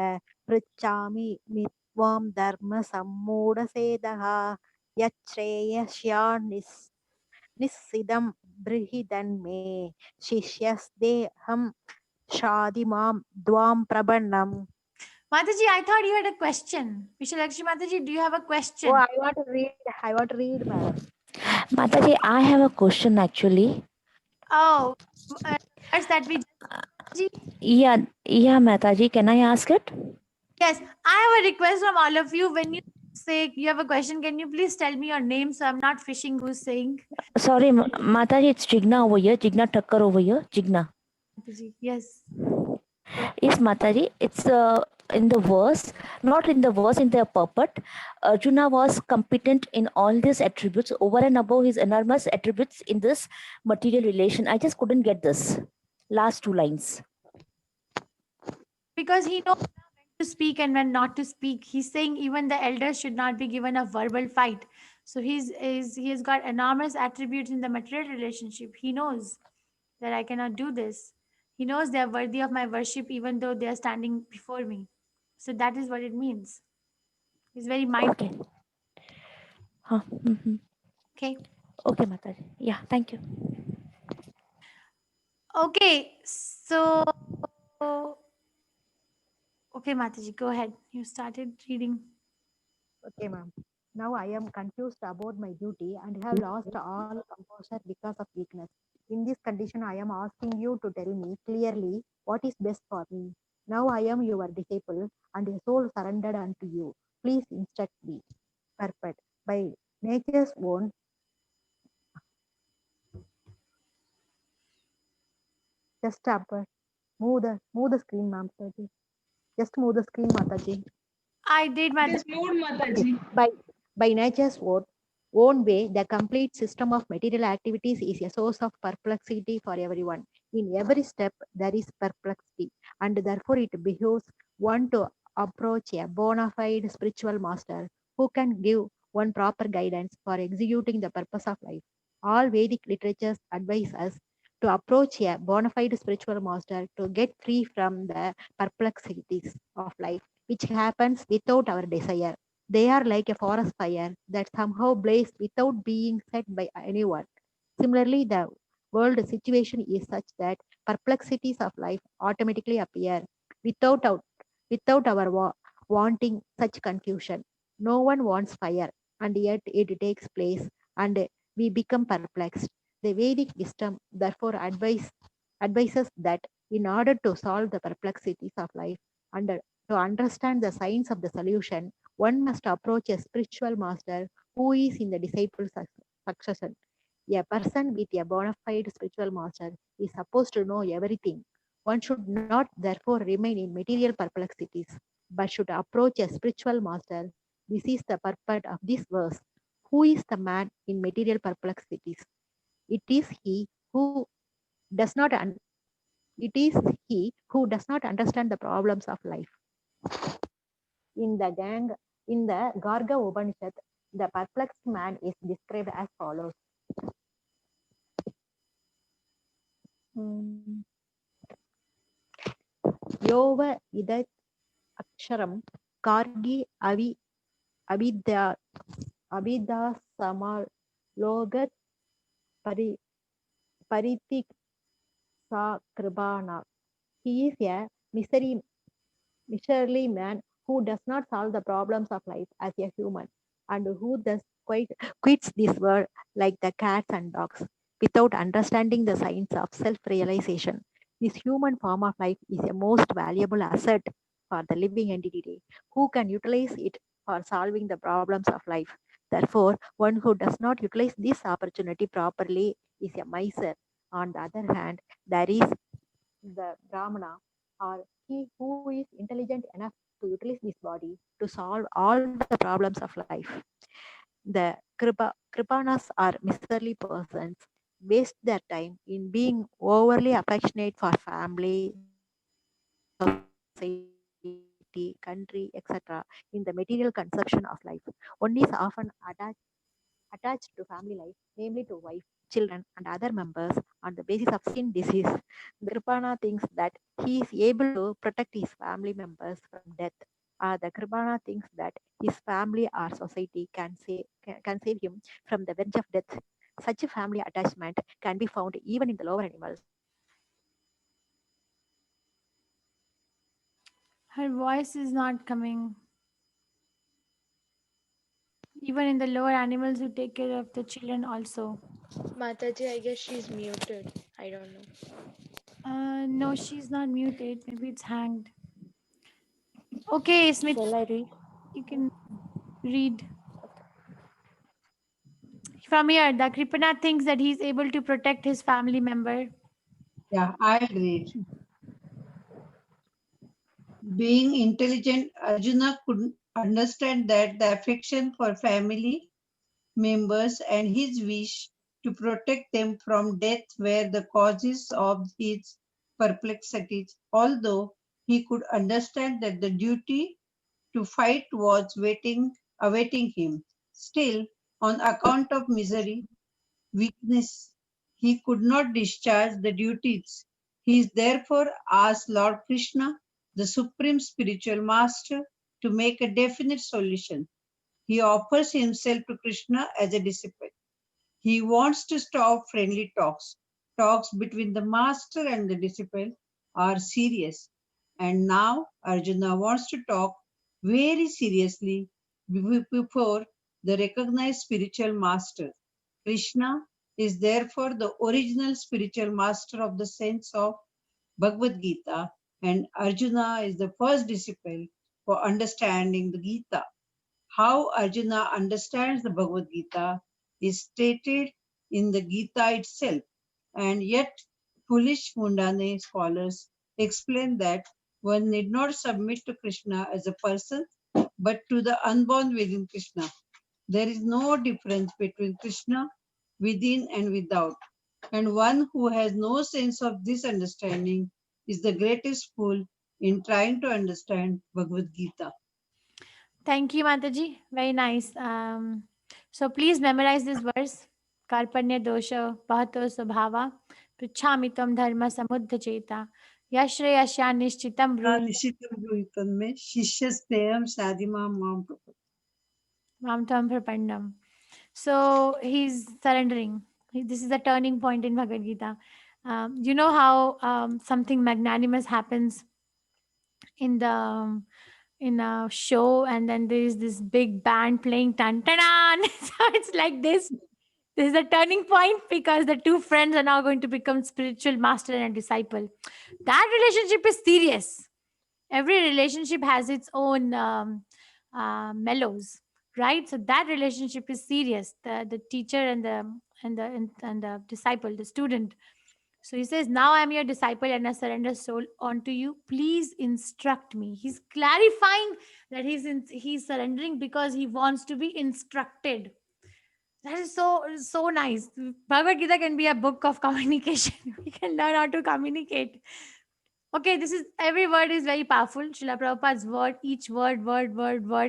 पृच्छामि मित्वं धर्म सम्मूढसेदः यच्छ्रेयस्या निस्सिदं बृहिदन्मे शिष्यस्तेऽहं शादिमां द्वां प्रपन्नम्. Mataji, I thought you had a question. Vishalakshi Mataji, do you have a question? Oh, I want to read, madam. Mataji, I have a question actually. Oh, is that we? Yeah, Mataji, can I ask it? Yes, I have a request from all of you. When you say you have a question, can you please tell me your name so I'm not fishing who's saying? Sorry, Mataji, it's Jigna over here. Jigna Thakkar over here. Jigna. Mataji, yes. Yes, Mataji, it's in the verse, not in the verse, in the purport. Arjuna was competent in all these attributes over and above his enormous attributes in this material relation. I just couldn't get this last two lines. Because he knows when to speak and when not to speak. He's saying even the elders should not be given a verbal fight. So he has got enormous attributes in the material relationship. He knows that I cannot do this. He knows they are worthy of my worship even though they are standing before me. So that is what it means. He's very mindful. Okay. Huh. Mm-hmm. Okay. Okay, Mataji. Yeah, thank you. Okay, so okay, Mataji, go ahead. You started reading. Okay, ma'am. Now I am confused about my duty and have lost all composure because of weakness. In this condition, I am asking you to tell me clearly what is best for me. Now I am your disciple and a soul surrendered unto you. Please instruct me. Purport. By nature's own just upper. Move the screen, Mataji. Just move the screen, Mataji. I did, It Mother. is moved, Okay. Mataji. By nature's own way, the complete system of material activities is a source of perplexity for everyone. In every step, there is perplexity, and therefore it behooves one to approach a bona fide spiritual master who can give one proper guidance for executing the purpose of life. All Vedic literatures advise us to approach a bona fide spiritual master to get free from the perplexities of life, which happens without our desire. They are like a forest fire that somehow blazes without being set by anyone. Similarly, the world situation is such that perplexities of life automatically appear without our, without our wanting such confusion. No one wants fire, and yet it takes place, and we become perplexed. The Vedic wisdom therefore advises that in order to solve the perplexities of life and to understand the science of the solution, one must approach a spiritual master who is in the disciple's succession. A person with a bona fide spiritual master is supposed to know everything. One should not therefore remain in material perplexities, but should approach a spiritual master. This is the purport of this verse. Who is the man in material perplexities? It is he who does not it is he who does not understand the problems of life. In the Garga Upanishad, the perplexed man is described as follows. Yova idat aksharam kargi avidya samalogat paritik sa kribana. He is a miserly man who does not solve the problems of life as a human, and who thus quits this world like the cats and dogs without understanding the science of self-realization. This human form of life is a most valuable asset for the living entity who can utilize it for solving the problems of life. Therefore, one who does not utilize this opportunity properly is a miser. On the other hand, there is the Brahmana, or he who is intelligent enough to utilize this body to solve all the problems of life. The Kripanas are miserly persons, waste their time in being overly affectionate for family, society, country, etc. in the material conception of life. One is often attached to family life, namely to wife, children, and other members on the basis of skin disease. The Kripana thinks that he is able to protect his family members from death. The Kripana thinks that his family or society can save him from the verge of death. Such a family attachment can be found even in the lower animals. Her voice is not coming. Even in the lower animals who take care of the children also. Mataji, I guess she's muted. I don't know. No, she's not muted. Maybe it's hanged. Okay, Smith. Shall I read? You can read. From here, the Kripana thinks that he's able to protect his family member. Yeah, I'll read. Being intelligent, Arjuna could understand that the affection for family members and his wish to protect them from death were the causes of his perplexities. Although he could understand that the duty to fight was awaiting him, still, on account of misery, weakness, he could not discharge the duties. He is therefore asked Lord Krishna, the supreme spiritual master, to make a definite solution. He offers himself to Krishna as a disciple. He wants to stop friendly talks. Talks between the master and the disciple are serious. And now Arjuna wants to talk very seriously before the recognized spiritual master. Krishna is therefore the original spiritual master of the sense of Bhagavad Gita, and Arjuna is the first disciple for understanding the Gita. how Arjuna understands the Bhagavad Gita is stated in the Gita itself, and yet foolish mundane scholars explain that one need not submit to Krishna as a person, but to the unborn within Krishna. There is no difference between Krishna within and without, and one who has no sense of this understanding is the greatest fool in trying to understand Bhagavad Gita. Thank you, Mataji. Very nice. So please memorize this verse. Karpanya dosha pahato svabhava prichhami tvam dharma samudha cheta yashre yashya nishchitam bruhi निश्चितं गृहीतं मे शिष्यस्तेयं साधिमां मां प्रपद्ये. mam tvam prapannam. So he's surrendering. This is a turning point in Bhagavad Gita. You know how something magnanimous happens in a show, and then there is this big band playing tan tan. So it's like this. This is a turning point because the two friends are now going to become spiritual master and disciple. That relationship is serious. Every relationship has its own mellows, right? So that relationship is serious. The teacher and the disciple, the student. So he says, now I'm your disciple and I surrender soul onto you. Please instruct me. He's clarifying that he's surrendering because he wants to be instructed. That is so nice. Bhagavad Gita can be a book of communication. We can learn how to communicate. Okay, every word is very powerful. Srila Prabhupada's word, each word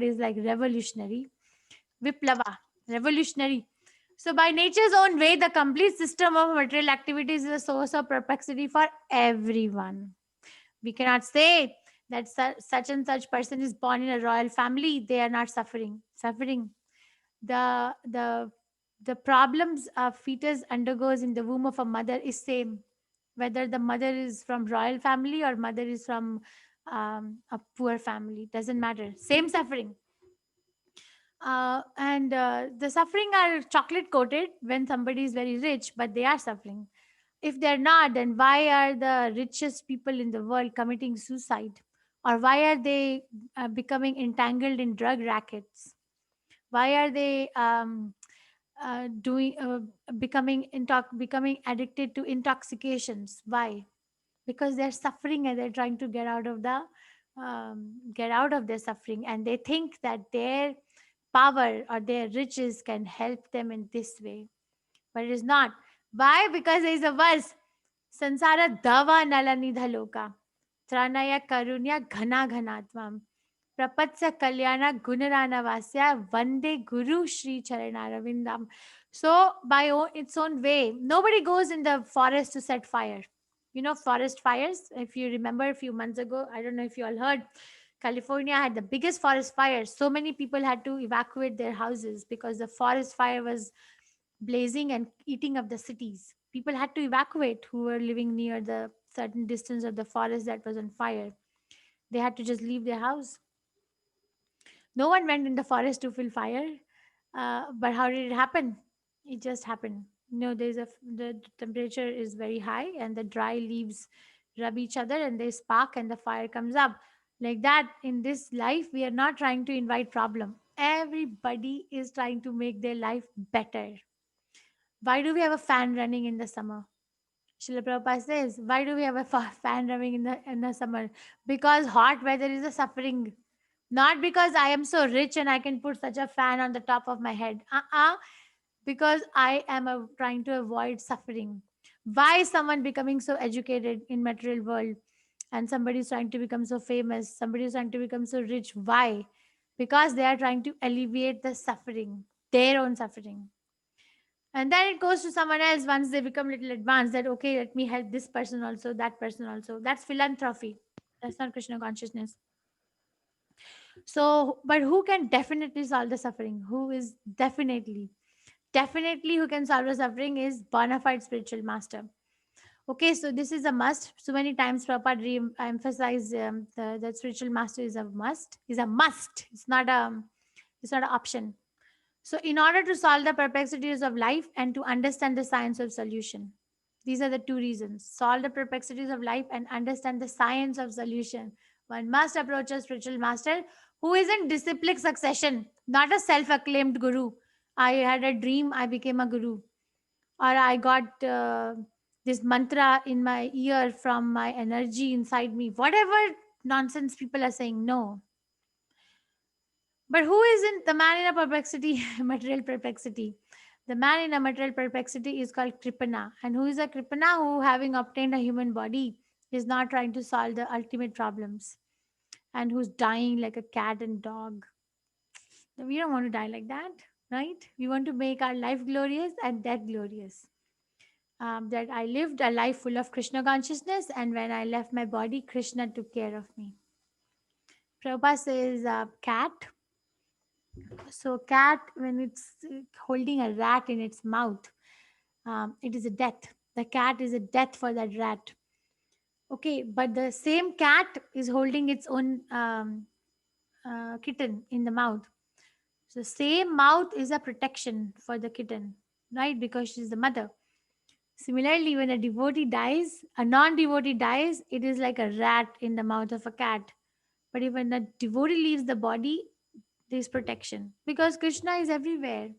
is like revolutionary. Viplava, revolutionary. So by nature's own way, the complete system of material activities is a source of perplexity for everyone. We cannot say that such and such person is born in a royal family. They are not suffering. The problems a fetus undergoes in the womb of a mother is same, whether the mother is from royal family or mother is from a poor family. Doesn't matter. Same suffering. And the suffering are chocolate coated when somebody is very rich, but they are suffering. If they're not, then why are the richest people in the world committing suicide? Or why are they becoming entangled in drug rackets? Why are they becoming addicted to intoxications? Why? Because they're suffering and they're trying to get out of their suffering, and they think that their power or their riches can help them in this way, but it is not. Why? Because there is a verse, sansara dava nalanidha loka tranaya karunya ghana ghanatvam prapatsa kalyana gunarana vasya vande guru shri charanaravindam. So by its own way, nobody goes in the forest to set fire. You know, forest fires, if you remember a few months ago, I don't know if you all heard, California had the biggest forest fire. So many people had to evacuate their houses because the forest fire was blazing and eating up the cities. People had to evacuate who were living near the certain distance of the forest that was on fire. They had to just leave their house. No one went in the forest to fill fire. But how did it happen? It just happened. The temperature is very high and the dry leaves rub each other and they spark and the fire comes up. Like that, in this life, we are not trying to invite problem. Everybody is trying to make their life better. Why do we have a fan running in the summer? Srila Prabhupada says, why do we have a fan running in the summer? Because hot weather is a suffering. Not because I am so rich and I can put such a fan on the top of my head. Because I am trying to avoid suffering. Why is someone becoming so educated in material world and somebody is trying to become so famous, somebody is trying to become so rich? Why? Because they are trying to alleviate the suffering, their own suffering. And then it goes to someone else once they become a little advanced, that okay, let me help this person also, that person also. That's philanthropy. That's not Krishna consciousness. So, but who can definitely solve the suffering? Who is definitely who can solve the suffering is bona fide spiritual master. Okay, so this is a must. So many times Prabhupada emphasized that spiritual master is a must. It's not an option. So in order to solve the perplexities of life and to understand the science of solution, these are the two reasons: solve the perplexities of life and understand the science of solution. One must approach a spiritual master who is in disciplic succession, not a self-acclaimed guru. I had a dream, I became a guru, or I got this mantra in my ear from my energy inside me. Whatever nonsense people are saying, no. But who is in the man in a perplexity, material perplexity? The man in a material perplexity is called Kripana. And who is a Kripana? Who, having obtained a human body, is not trying to solve the ultimate problems, and who's dying like a cat and dog. We don't want to die like that, right? We want to make our life glorious and death glorious. That I lived a life full of Krishna consciousness, and when I left my body, Krishna took care of me. Prabhupada says cat. So cat, when it's holding a rat in its mouth, it is a death. The cat is a death for that rat. Okay, but the same cat is holding its own kitten in the mouth. So same mouth is a protection for the kitten, right? Because she's the mother. Similarly, when a devotee dies, a non-devotee dies, it is like a rat in the mouth of a cat. But if when a devotee leaves the body, there is protection. Because Krishna is everywhere.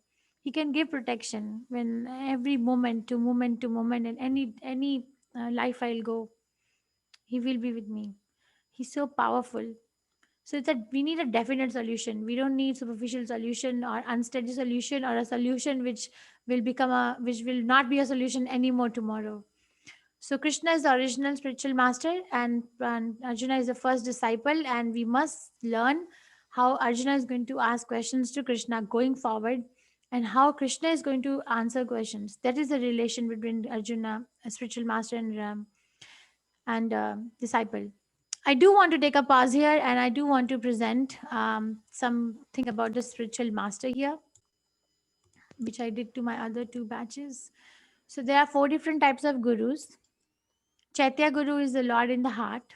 He can give protection when every moment to moment to moment, and any life I'll go, he will be with me. He's so powerful. So it's that we need a definite solution. We don't need superficial solution or unsteady solution or a solution which will not be a solution anymore tomorrow. So Krishna is the original spiritual master, and Arjuna is the first disciple, and we must learn how Arjuna is going to ask questions to Krishna going forward, and how Krishna is going to answer questions. That is the relation between Arjuna, a spiritual master, and disciple. I do want to take a pause here, and I do want to present something about the spiritual master here, which I did to my other two batches. So there are 4 different types of gurus. Chaitya Guru is the Lord in the heart.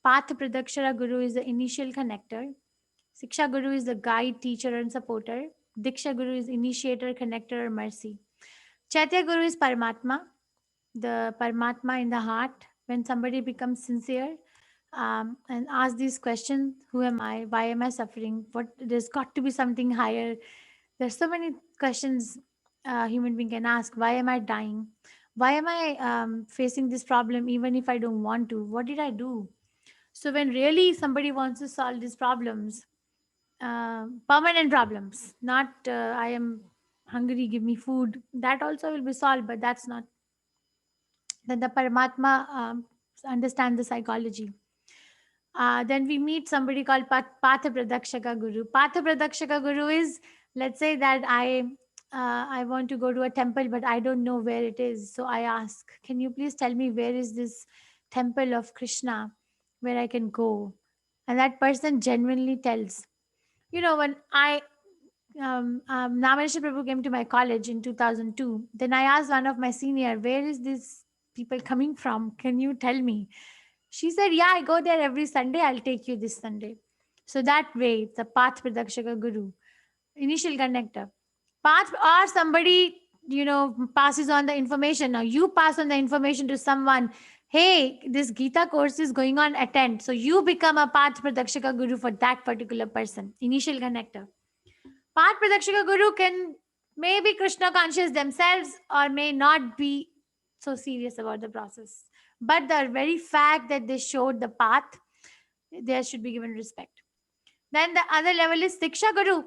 Path Pradakshara Guru is the initial connector. Siksha Guru is the guide, teacher, and supporter. Diksha Guru is initiator, connector, or mercy. Chaitya Guru is Paramatma, the Paramatma in the heart. When somebody becomes sincere and asks these questions, who am I? Why am I suffering? There's got to be something higher. There's so many questions a human being can ask. Why am I dying? Why am I facing this problem even if I don't want to? What did I do? So when really somebody wants to solve these problems, permanent problems, not I am hungry, give me food, that also will be solved, but that's not. Then the Paramatma understand the psychology. Then we meet somebody called Patha Pradakshaka Guru. Patha Pradakshaka Guru is, let's say that I want to go to a temple, but I don't know where it is. So I ask, can you please tell me where is this temple of Krishna where I can go? And that person genuinely tells. You know, when Namaneshwar Prabhu came to my college in 2002, then I asked one of my senior, where is this people coming from? Can you tell me? She said, yeah, I go there every Sunday. I'll take you this Sunday. So that way, it's a Path Pradakshaka Guru, initial connector. Path, or somebody, passes on the information. Now you pass on the information to someone. Hey, this Gita course is going on, attend. So you become a Path Pradakshaka Guru for that particular person, initial connector. Path Pradakshaka Guru may be Krishna conscious themselves or may not be so serious about the process. But the very fact that they showed the path, there should be given respect. Then the other level is Siksha Guru.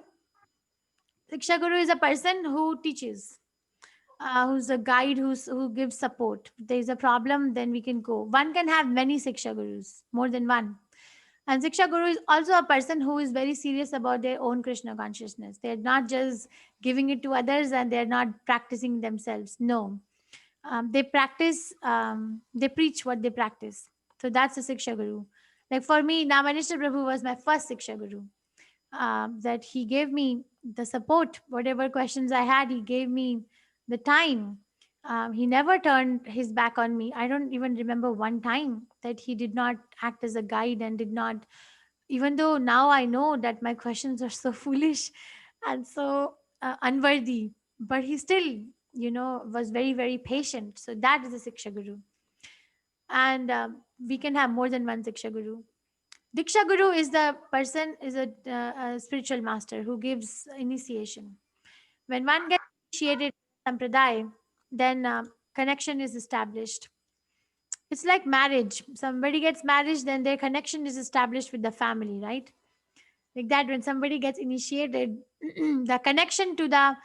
Siksha Guru is a person who teaches, who's a guide, who gives support. If there is a problem, then we can go. One can have many Siksha Gurus, more than one. And Siksha Guru is also a person who is very serious about their own Krishna consciousness. They're not just giving it to others and they're not practicing themselves. No. They practice, they preach what they practice. So that's a Siksha Guru. Like for me, Namaneshwar Prabhu was my first Siksha Guru. That he gave me the support, whatever questions I had, he gave me the time. He never turned his back on me. I don't even remember one time that he did not act as a guide and did not, even though now I know that my questions are so foolish and so unworthy, but he still, was very, very patient. So that is a Siksha Guru. And we can have more than one Siksha Guru. Diksha Guru is the person, is a spiritual master who gives initiation. When one gets initiated in Sampradaya, then connection is established. It's like marriage. Somebody gets married, then their connection is established with the family, right? Like that, when somebody gets initiated, the connection to the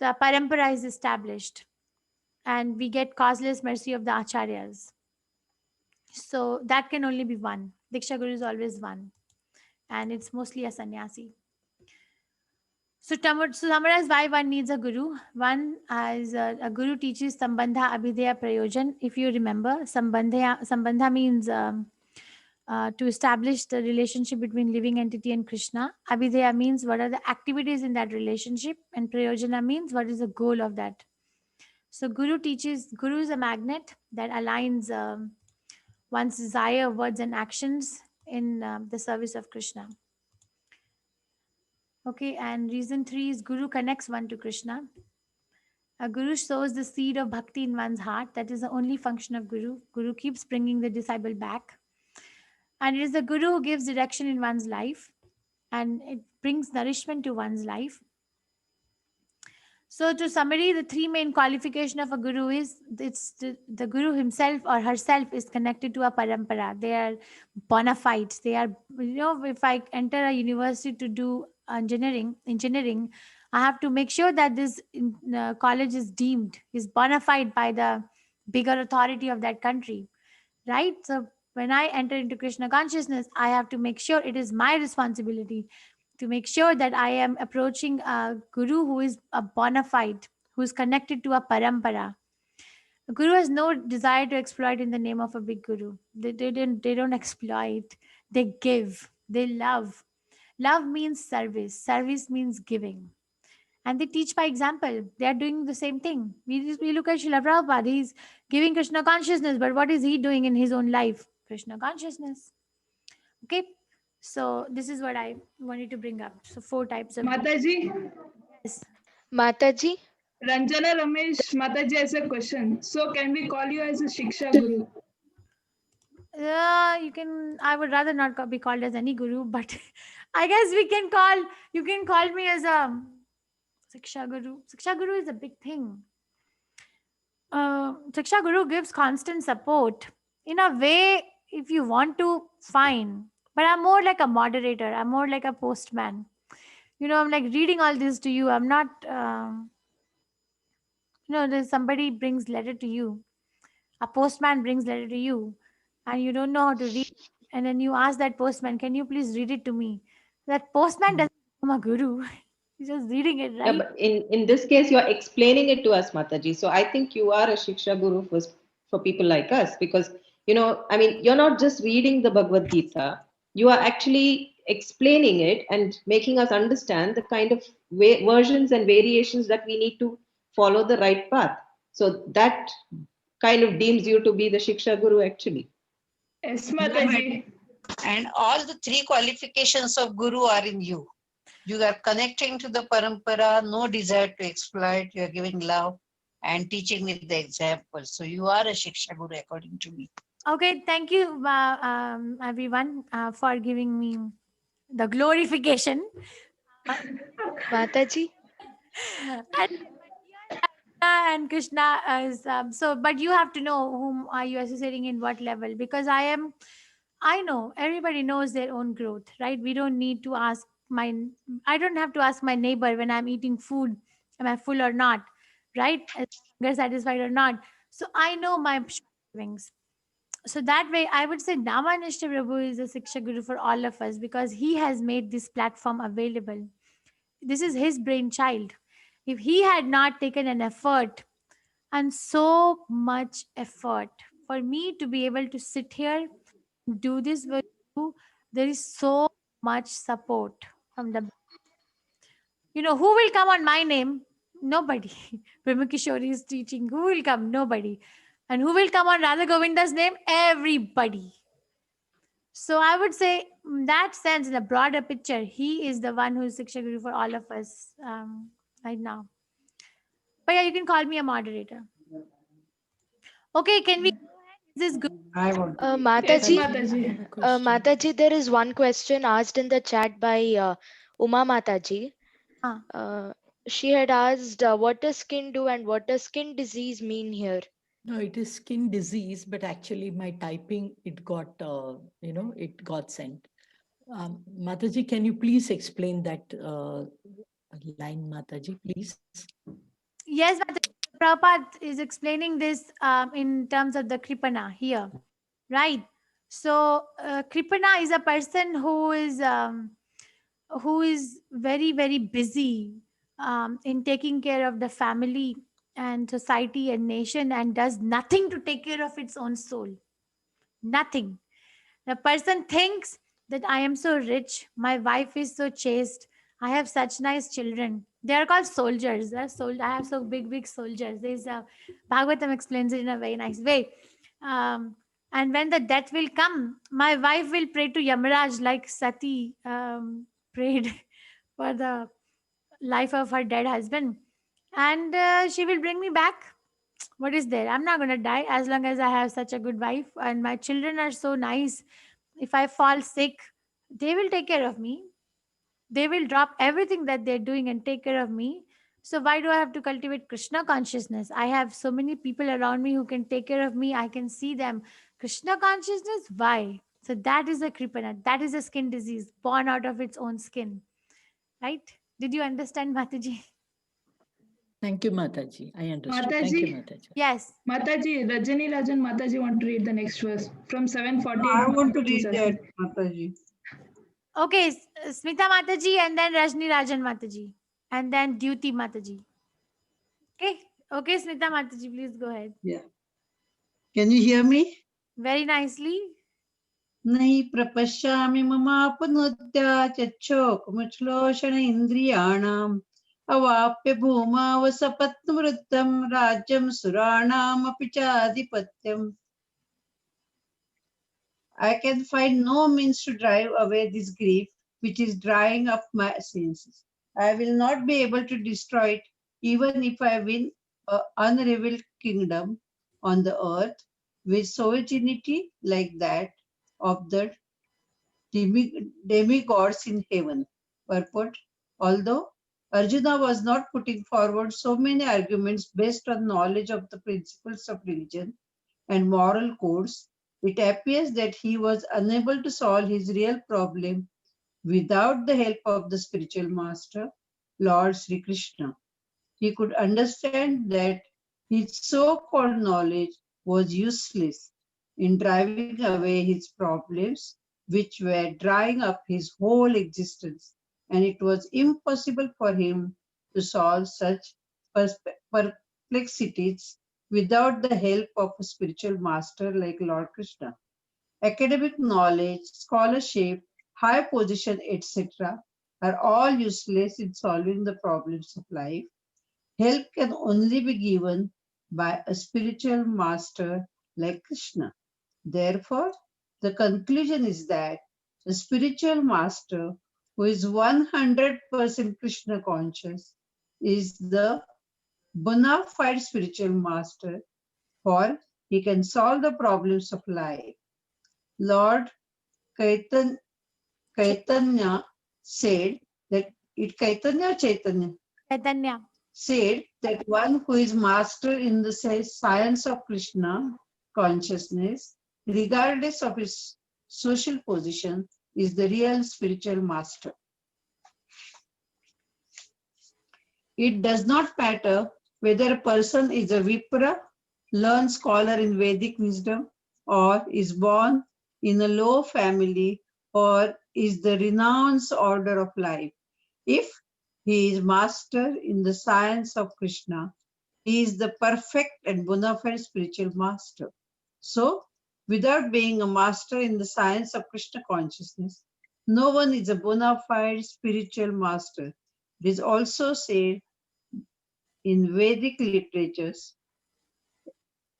parampara is established, and we get causeless mercy of the acharyas. So that can only be one. Diksha Guru is always one, and it's mostly a sannyasi. So to summarize why one needs a guru, one as a guru teaches Sambandha Abhideya Prayojan. If you remember, Sambandha means to establish the relationship between living entity and Krishna. Abhideya means what are the activities in that relationship, and Prayojana means what is the goal of that. So Guru is a magnet that aligns one's desire, words, and actions in the service of Krishna. Okay, and reason 3 is Guru connects one to Krishna. A Guru sows the seed of bhakti in one's heart. That is the only function of Guru. Guru keeps bringing the disciple back. And it is the Guru who gives direction in one's life, and it brings nourishment to one's life. So to summary, the 3 main qualification of a Guru is the Guru himself or herself is connected to a parampara. They are bona fides. They are, if I enter a university to do engineering, I have to make sure that this college is deemed, is bona fide by the bigger authority of that country, right? So when I enter into Krishna consciousness, I have to make sure it is my responsibility to make sure that I am approaching a guru who is a bona fide, who is connected to a parampara. A guru has no desire to exploit in the name of a big guru. They don't exploit. They give. They love. Love means service. Service means giving. And they teach by example. They are doing the same thing. We look at Srila Prabhupada. He's giving Krishna consciousness, but what is he doing in his own life? Krishna consciousness. Okay. So this is what I wanted to bring up. So 4 types of Mataji, Yes. Mataji, Ranjana Ramesh, Mataji has a question. So can we call you as a Shiksha Guru? You can. I would rather not be called as any guru, but I guess you can call me as a Siksha Guru. Siksha Guru is a big thing. Siksha Guru gives constant support. In a way, if you want to, fine. But I'm more like a moderator. I'm more like a postman. I'm like reading all this to you. I'm not, there's somebody brings letter to you. A postman brings letter to you, and you don't know how to read. And then you ask that postman, can you please read it to me? That postman doesn't become a guru. He's just reading it, Yeah, right? but in this case, you are explaining it to us, Mataji. So I think you are a Shiksha Guru for people like us, because, you're not just reading the Bhagavad Gita, you are actually explaining it and making us understand the kind of versions and variations that we need to follow the right path. So that kind of deems you to be the Shiksha Guru, actually. Yes, Mataji. And all the 3 qualifications of Guru are in you. You are connecting to the parampara, no desire to exploit, you are giving love and teaching with the example. So you are a Shiksha Guru according to me. Okay, thank you, everyone, for giving me the glorification. Mataji, And Krishna is but you have to know whom are you associating in what level, because I know everybody knows their own growth, right? I don't have to ask my neighbor when I'm eating food, am I full or not, right? Am I satisfied or not? So I know my shortcomings. So that way, I would say Namanishta Prabhu is a Siksha Guru for all of us, because he has made this platform available. This is his brainchild. If he had not taken an effort, and so much effort, for me to be able to sit here, do this with you, there is so much support from the. Who will come on my name? Nobody. Brahma Kishori is teaching. Who will come? Nobody. And who will come on Radha Govinda's name? Everybody. So I would say, in that sense, in the broader picture, he is the one who is Siksha Guru for all of us right now. But yeah, you can call me a moderator. Okay, can we go ahead? this good? I want to. Yes, Mataji, Mataji. Mataji, there is one question asked in the chat by Uma Mataji. She had asked, what does skin do and what does skin disease mean here? No, it is skin disease, but actually my typing, it got, it got sent. Mataji, can you please explain that line, Mataji, please? Yes, Mataji. Prabhupada is explaining this in terms of the Kripana here, right? So Kripana is a person who is very, very busy in taking care of the family and society and nation, and does nothing to take care of its own soul. Nothing. The person thinks that I am so rich, my wife is so chaste, I have such nice children. They are called soldiers. I have so big soldiers. There's Bhagavatam explains it in a very nice way. And when the death will come, my wife will pray to Yamaraj like Sati prayed for the life of her dead husband, and she will bring me back. What is there? I'm not going to die as long as I have such a good wife, and my children are so nice. If I fall sick, they will take care of me. They will drop everything that they're doing and take care of me. So why do I have to cultivate Krishna consciousness? I have so many people around me who can take care of me. I can see them. Krishna consciousness, why? So that is a kripana. That is a skin disease born out of its own skin. Right? Did you understand, Mataji? Thank you, Mataji. I understood. Thank you, Mataji. Mataji. Yes. Mataji, Rajani Rajan Mataji want to read the next verse from 748. I want to Mataji read is that, asking. Mataji. Okay, Smita Mataji and then Rajni Rajan Mataji and then Dyuti Mataji. Okay, Smita Mataji, please go ahead. Yeah. Can you hear me? Very nicely. Nahi prapashyami mamapanudya chachokumuchloshana indriyanam avapya bhuma vasapatmrutam rajyam suranam apichadipatyam. I can find no means to drive away this grief which is drying up my senses. I will not be able to destroy it even if I win an unrevealed kingdom on the earth with sovereignty like that of the demigods in heaven. Purport: although Arjuna was not putting forward so many arguments based on knowledge of the principles of religion and moral codes, it appears that he was unable to solve his real problem without the help of the spiritual master, Lord Sri Krishna. He could understand that his so-called knowledge was useless in driving away his problems, which were drying up his whole existence, and it was impossible for him to solve such perplexities without the help of a spiritual master like Lord Krishna. Academic knowledge, scholarship, high position, etc. are all useless in solving the problems of life. Help can only be given by a spiritual master like Krishna. Therefore, the conclusion is that the spiritual master who is 100% Krishna conscious is the bona fide spiritual master, for he can solve the problems of life. Lord Chaitanya said that Chaitanya said that one who is master in the science of Krishna consciousness, regardless of his social position, is the real spiritual master. It does not matter whether a person is a Vipra, learned scholar in Vedic wisdom, or is born in a low family, or is the renounced order of life. If he is master in the science of Krishna, he is the perfect and bona fide spiritual master. So, without being a master in the science of Krishna consciousness, no one is a bona fide spiritual master. It is also said in Vedic literatures.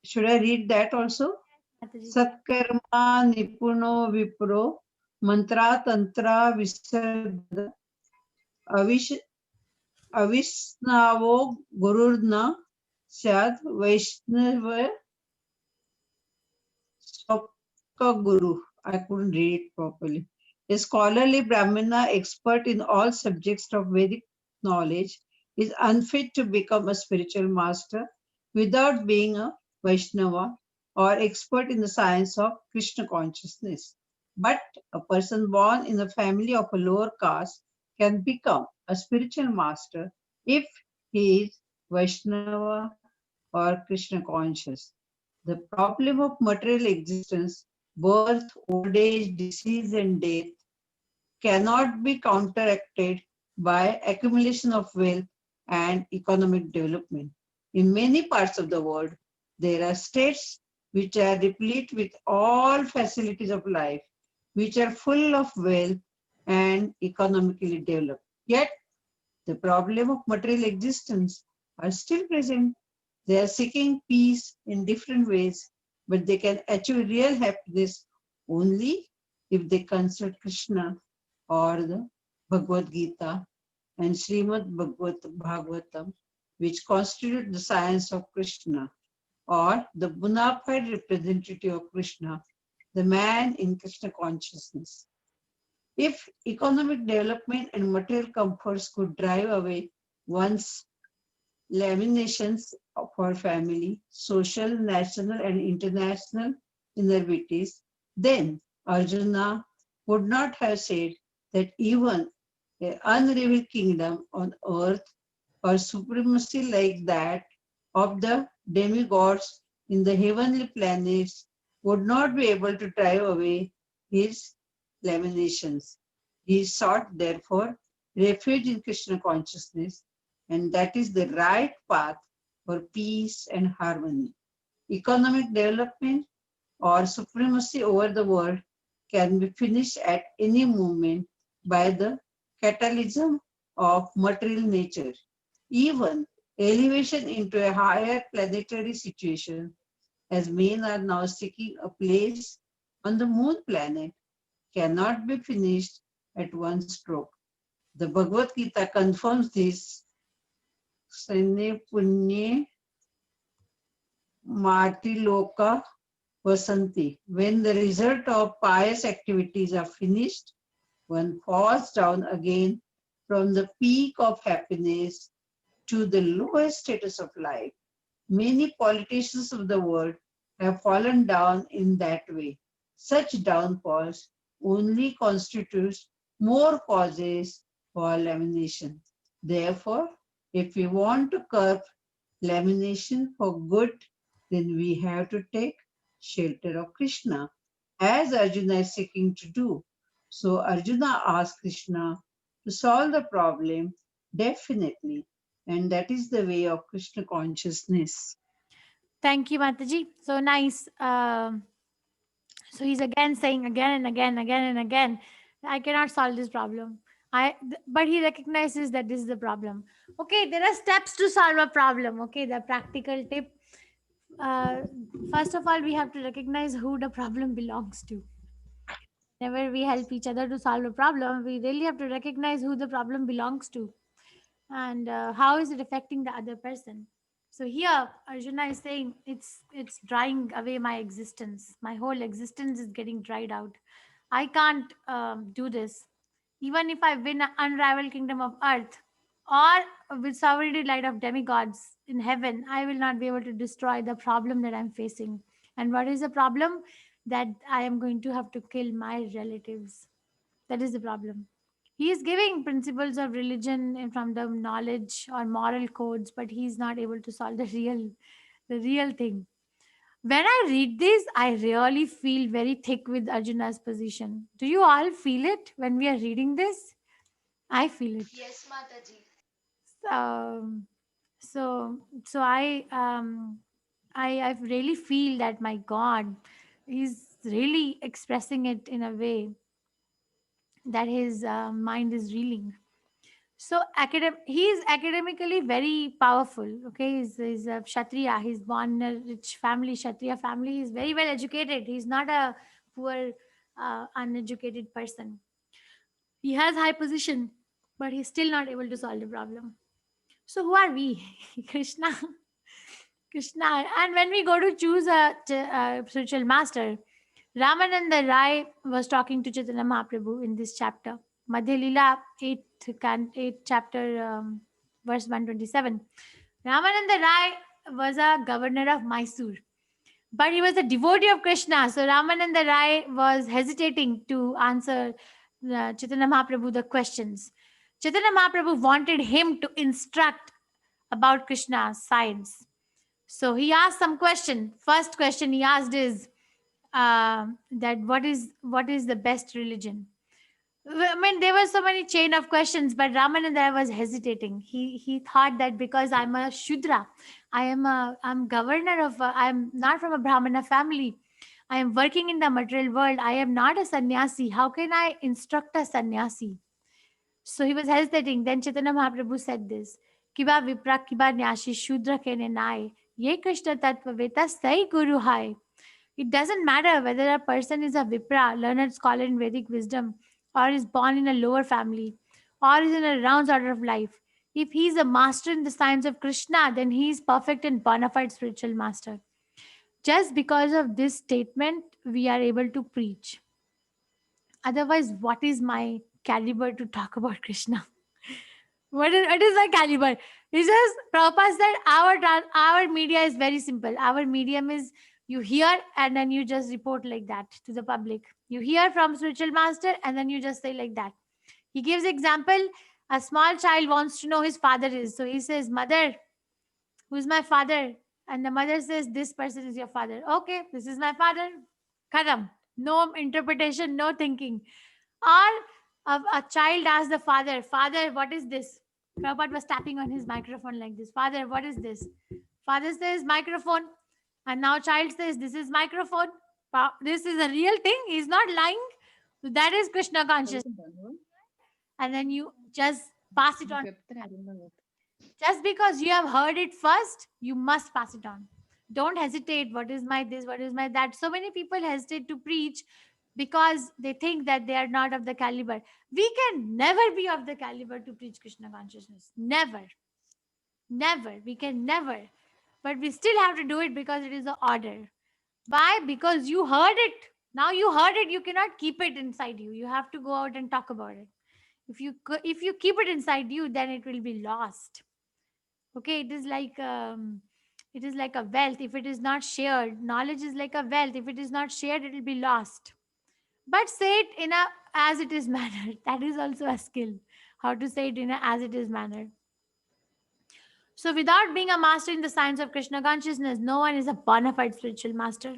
Should I read that also? Satkarma nipuno vipro mantra tantra visarda avisnavo gururna syad vaishnava Guru. I couldn't read it properly. A scholarly Brahmana expert in all subjects of Vedic knowledge is unfit to become a spiritual master without being a Vaishnava or expert in the science of Krishna consciousness. But a person born in a family of a lower caste can become a spiritual master if he is Vaishnava or Krishna conscious. The problem of material existence, birth, old age, disease, and death cannot be counteracted by accumulation of wealth and economic development. In many parts of the world, there are states which are replete with all facilities of life, which are full of wealth and economically developed. Yet, the problem of material existence are still present. They are seeking peace in different ways, but they can achieve real happiness only if they consult Krishna or the Bhagavad Gita and Srimad Bhagavatam, which constitute the science of Krishna, or the bona fide representative of Krishna, the man in Krishna consciousness. If economic development and material comforts could drive away one's limitations for family, social, national, and international inequalities, then Arjuna would not have said that even an unrevealed kingdom on earth or supremacy like that of the demigods in the heavenly planets would not be able to drive away his limitations. He sought, therefore, refuge in Krishna consciousness, and that is the right path for peace and harmony. Economic development or supremacy over the world can be finished at any moment by the catalysm of material nature. Even elevation into a higher planetary situation, as men are now seeking a place on the moon planet, cannot be finished at one stroke. The Bhagavad Gita confirms this. Sane punye martiloka vasanti. When the result of pious activities are finished, one falls down again from the peak of happiness to the lowest status of life. Many politicians of the world have fallen down in that way. Such downfalls only constitutes more causes for lamentation. Therefore, if we want to curb lamentation for good, then we have to take shelter of Krishna, as Arjuna is seeking to do. So Arjuna asked Krishna to solve the problem definitely, and that is the way of Krishna consciousness. Thank you, Mataji. So nice. So he's again saying again and again, I cannot solve this problem. But he recognizes that this is the problem. Okay, there are steps to solve a problem. Okay, the practical tip. First of all, we have to recognize who the problem belongs to. Whenever we help each other to solve a problem, we really have to recognize who the problem belongs to and how is it affecting the other person. So here Arjuna is saying it's drying away my existence. My whole existence is getting dried out. I can't do this. Even if I win an unraveled kingdom of earth or with sovereignty light of demigods in heaven, I will not be able to destroy the problem that I'm facing. And what is the problem? That I am going to have to kill my relatives. That is the problem. He is giving principles of religion and from the knowledge or moral codes, but he's not able to solve the real thing. When I read this, I really feel very thick with Arjuna's position. Do you all feel it when we are reading this? I feel it. Yes, Mataji. So I really feel that my God is really expressing it in a way that his mind is reeling. So he is academically very powerful. Okay, he's a Kshatriya. He's born in a rich family, Kshatriya family. He's very well educated. He's not a poor, uneducated person. He has high position, but he's still not able to solve the problem. So who are we? Krishna. And when we go to choose a spiritual master, Ramananda Rai was talking to Chaitanya Mahaprabhu in this chapter. Madhya Leela, 8th chapter, verse 127. Ramananda Rai was a governor of Mysore, but he was a devotee of Krishna. So Ramananda Rai was hesitating to answer Chaitanya Mahaprabhu the questions. Chaitanya Mahaprabhu wanted him to instruct about Krishna's science. So he asked some question. First question he asked is that what is the best religion? I mean, there were so many chain of questions, but Ramananda was hesitating. He thought that because I'm a Shudra, I'm governor of I'm not from a Brahmana family. I am working in the material world. I am not a sannyasi. How can I instruct a sannyasi? So he was hesitating. Then Chaitanya Mahaprabhu said this: Kiba vipra kiba nyashi shudra kene nai. Ye Krishna tattva veta sai guru hai. It doesn't matter whether a person is a vipra, learned scholar in Vedic wisdom, or is born in a lower family, or is in a round order of life. If he is a master in the science of Krishna, then he is perfect and bona fide spiritual master. Just because of this statement, we are able to preach. Otherwise, what is my caliber to talk about Krishna? What is my caliber? It's just Prabhupada said our media is very simple. Our medium is you hear and then you just report like that to the public. You hear from spiritual master and then you just say like that. He gives example. A small child wants to know his father is. So he says, Mother, who's my father? And the mother says, this person is your father. Okay, this is my father. Khatam. No interpretation, no thinking. Or a child asks the father, Father, what is this? Prabhupada was tapping on his microphone like this. Father, what is this? Father says, microphone. And now child says, this is microphone. This is a real thing. He's not lying. So that is Krishna consciousness. And then you just pass it on. Just because you have heard it first, you must pass it on. Don't hesitate. What is my this? What is my that? So many people hesitate to preach because they think that they are not of the caliber. We can never be of the caliber to preach Krishna consciousness. Never. Never. We can never. But we still have to do it because it is an order. Why? Because you heard it. Now you heard it. You cannot keep it inside you. You have to go out and talk about it. If you keep it inside you, then it will be lost. Okay, it is like a wealth. If it is not shared, knowledge is like a wealth. If it is not shared, it will be lost. But say it in a as it is manner. That is also a skill. How to say it in a as it is manner. So without being a master in the science of Krishna consciousness, no one is a bona fide spiritual master.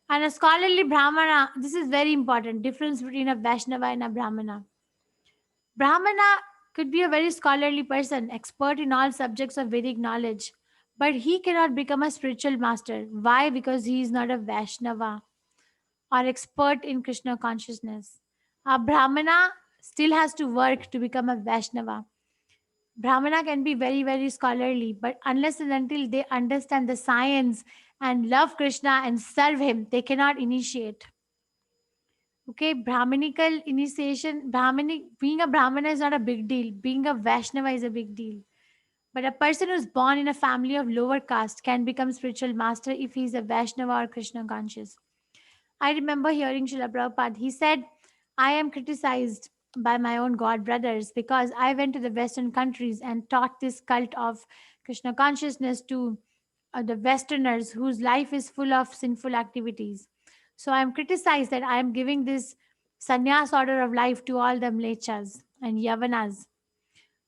And a scholarly Brahmana, this is very important, difference between a Vaishnava and a Brahmana. Brahmana could be a very scholarly person, expert in all subjects of Vedic knowledge, but he cannot become a spiritual master. Why? Because he is not a Vaishnava or expert in Krishna consciousness. A Brahmana still has to work to become a Vaishnava. Brahmana can be very, very scholarly, but unless and until they understand the science and love Krishna and serve him, they cannot initiate. Okay, Brahminical initiation, being a Brahmana is not a big deal. Being a Vaishnava is a big deal. But a person who's born in a family of lower caste can become spiritual master if he's a Vaishnava or Krishna conscious. I remember hearing Srila Prabhupada. He said, I am criticized by my own God brothers because I went to the Western countries and taught this cult of Krishna consciousness to the Westerners whose life is full of sinful activities. So I am criticized that I am giving this sannyas order of life to all the mlechas and yavanas.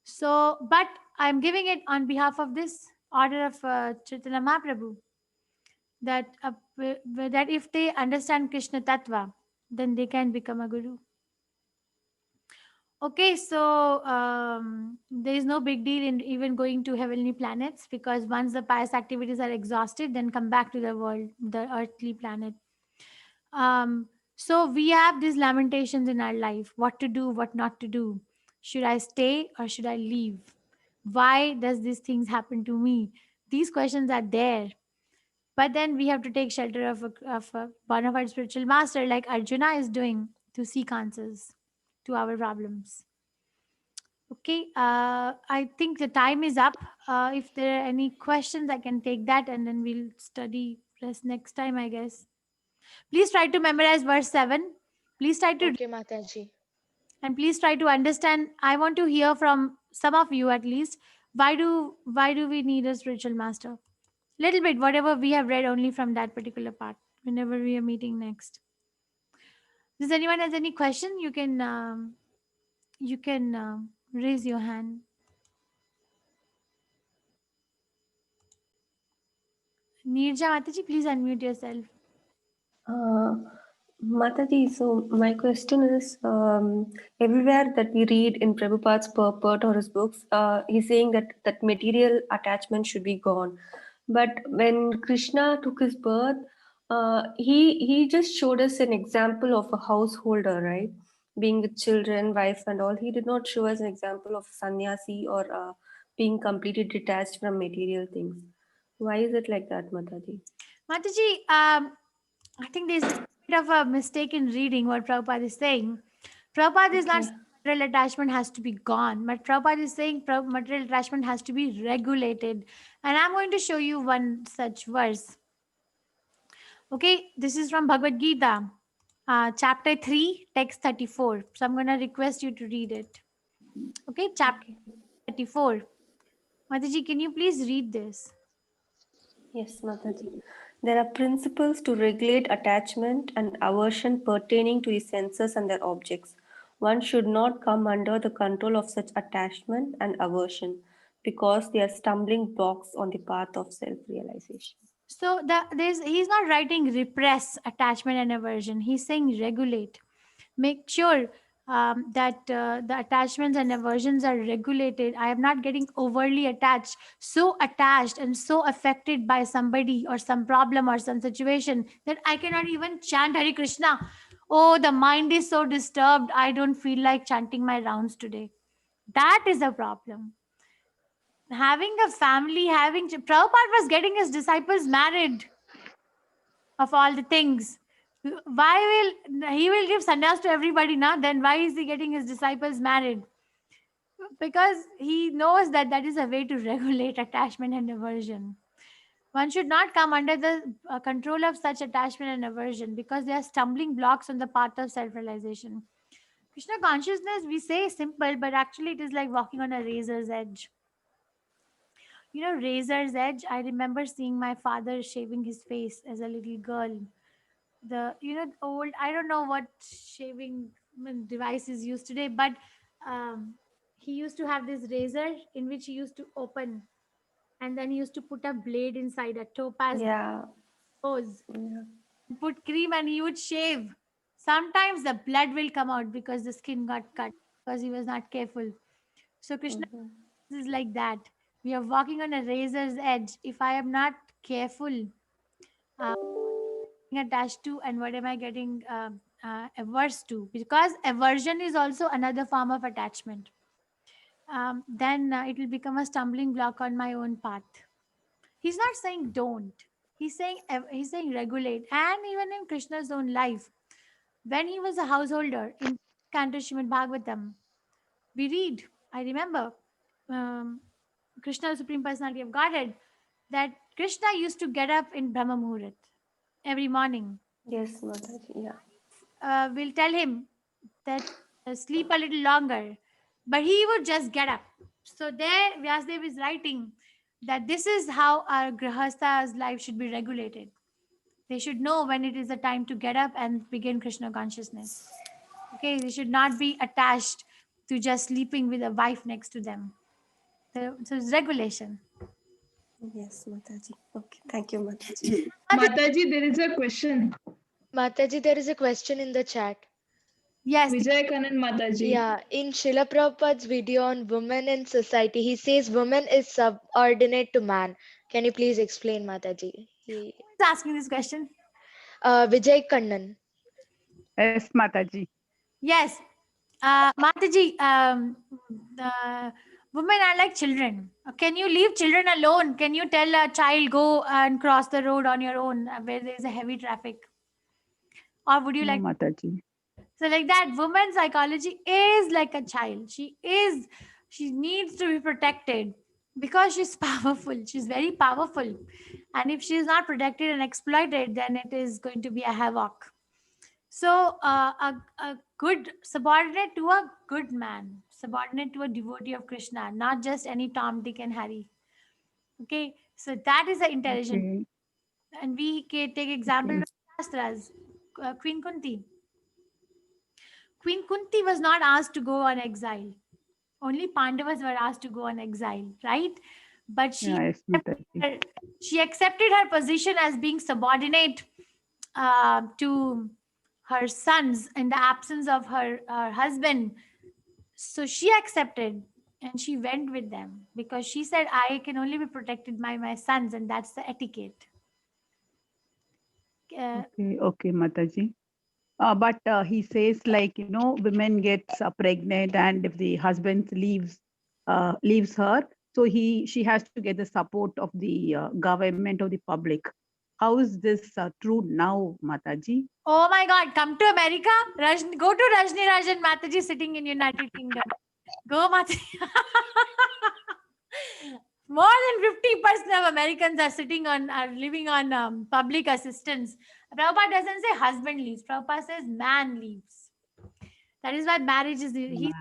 So, but I am giving it on behalf of this order of Chaitanya Mahaprabhu. That if they understand Krishna Tattva, then they can become a guru. Okay, so there is no big deal in even going to heavenly planets, because once the pious activities are exhausted, then come back to the world, the earthly planet. So we have these lamentations in our life: what to do, what not to do. Should I stay or should I leave? Why does these things happen to me? These questions are there. But then we have to take shelter of a bona fide spiritual master like Arjuna is doing to seek answers to our problems. Okay, I think the time is up. If there are any questions, I can take that and then we'll study rest next time, I guess. Please try to memorize verse 7. Please try to Okay, Mataji. and please try to understand. I want to hear from some of you at least. Why do we need a spiritual master? Little bit, whatever we have read only from that particular part. Whenever we are meeting next. Does anyone has any question? You can raise your hand. Neerja Mataji, please unmute yourself. Mataji, so my question is, everywhere that we read in Prabhupada's purport or his books, he's saying that material attachment should be gone. But when Krishna took his birth, he just showed us an example of a householder, right? Being with children, wife and all. He did not show us an example of sannyasi or being completely detached from material things. Why is it like that, Mataji? Mataji, I think there's a bit of a mistake in reading what Prabhupada is saying. Prabhupada is not saying material attachment has to be gone, but Prabhupada is saying material attachment has to be regulated. And I'm going to show you one such verse. Okay, this is from Bhagavad Gita, chapter 3, text 34. So I'm going to request you to read it. Okay, chapter 34. Mataji, can you please read this? Yes, Mataji. There are principles to regulate attachment and aversion pertaining to the senses and their objects. One should not come under the control of such attachment and aversion because they are stumbling blocks on the path of self-realization. So he's not writing repress attachment and aversion. He's saying regulate. Make sure that the attachments and aversions are regulated. I am not getting overly attached, so attached and so affected by somebody or some problem or some situation that I cannot even chant Hare Krishna. Oh, the mind is so disturbed. I don't feel like chanting my rounds today. That is a problem. Having a family, Prabhupada was getting his disciples married of all the things. Why he will give sannyas to everybody now? Then why is he getting his disciples married? Because he knows that that is a way to regulate attachment and aversion. One should not come under the control of such attachment and aversion because they are stumbling blocks on the path of self-realization. Krishna consciousness, we say simple, but actually it is like walking on a razor's edge. You know, razor's edge. I remember seeing my father shaving his face as a little girl. Old, I don't know what shaving device is used today, but he used to have this razor in which he used to open, and then he used to put a blade inside a topaz hose, put cream, and he would shave. Sometimes the blood will come out because the skin got cut because he was not careful. So Krishna is like that. We are walking on a razor's edge. If I am not careful, attached to, and what am I getting averse to? Because aversion is also another form of attachment. Then it will become a stumbling block on my own path. He's not saying don't. He's saying regulate. And even in Krishna's own life, when he was a householder in Canto Srimad Bhagavatam, we read, I remember, Krishna, Supreme Personality of Godhead, that Krishna used to get up in Brahma Muhurat every morning. Yes, Mataji, yeah. We'll tell him that sleep a little longer, but he would just get up. So there Vyasdev is writing that this is how our Grihastha's life should be regulated. They should know when it is the time to get up and begin Krishna consciousness. Okay, they should not be attached to just sleeping with a wife next to them. So it's regulation. Yes, Mataji. Okay, thank you, Mataji. Mataji, there is a question. Mataji, there is a question in the chat. Yes. Vijay Kanan Mataji. Yeah, in Srila Prabhupada's video on women in society, he says woman is subordinate to man. Can you please explain, Mataji? Who is asking this question? Vijay Kannan. Yes, Mataji. Yes. Mataji, women are like children. Can you leave children alone? Can you tell a child go and cross the road on your own where there is a heavy traffic? Or would you like Mataji? So like that, woman's psychology is like a child. She needs to be protected. Because she's powerful. She's very powerful. And if she is not protected and exploited, then it is going to be a havoc. So a good subordinate to a good man, subordinate to a devotee of Krishna, not just any Tom, Dick and Harry. Okay, so that is the intelligent. Okay. And we can take example of Shastras. Queen Kunti. Queen Kunti was not asked to go on exile. Only Pandavas were asked to go on exile, right? But Yes, Mataji. she accepted her position as being subordinate to her sons in the absence of her husband. So she accepted and she went with them because she said, I can only be protected by my sons, and that's the etiquette. Okay, Mataji. But he says, like, women gets pregnant, and if the husband leaves her, so she has to get the support of the government or the public. How is this true now, Mataji? Oh my God, come to America. Go to Rajni Rajan Mataji sitting in United Kingdom. Go Mataji. More than 50% of Americans are living on public assistance. Prabhupada doesn't say husband leaves. Prabhupada says man leaves. That is why marriage is man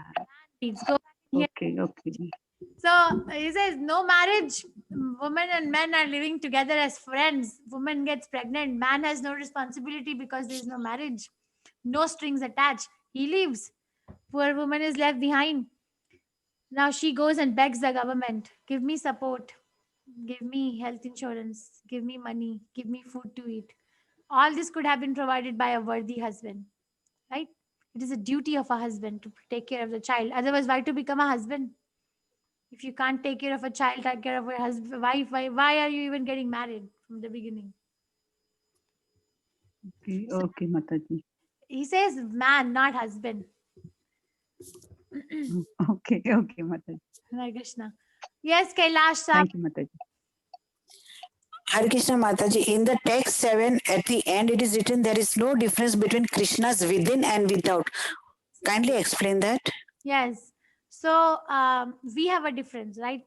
leaves. Go back here. Okay. So he says no marriage. Women and men are living together as friends. Woman gets pregnant. Man has no responsibility because there is no marriage. No strings attached. He leaves. Poor woman is left behind. Now she goes and begs the government, give me support, give me health insurance, give me money, give me food to eat. All this could have been provided by a worthy husband, right? It is a duty of a husband to take care of the child. Otherwise, why to become a husband? If you can't take care of a child, take care of your husband, wife, why are you even getting married from the beginning? Okay, Mataji. He says man, not husband. Okay, Mataji. Hare Krishna. Yes, Kailash. Thank you, Mataji. Hare Krishna Mataji, in the text 7 at the end it is written there is no difference between Krishna's within and without. Kindly explain that. Yes. So we have a difference, right?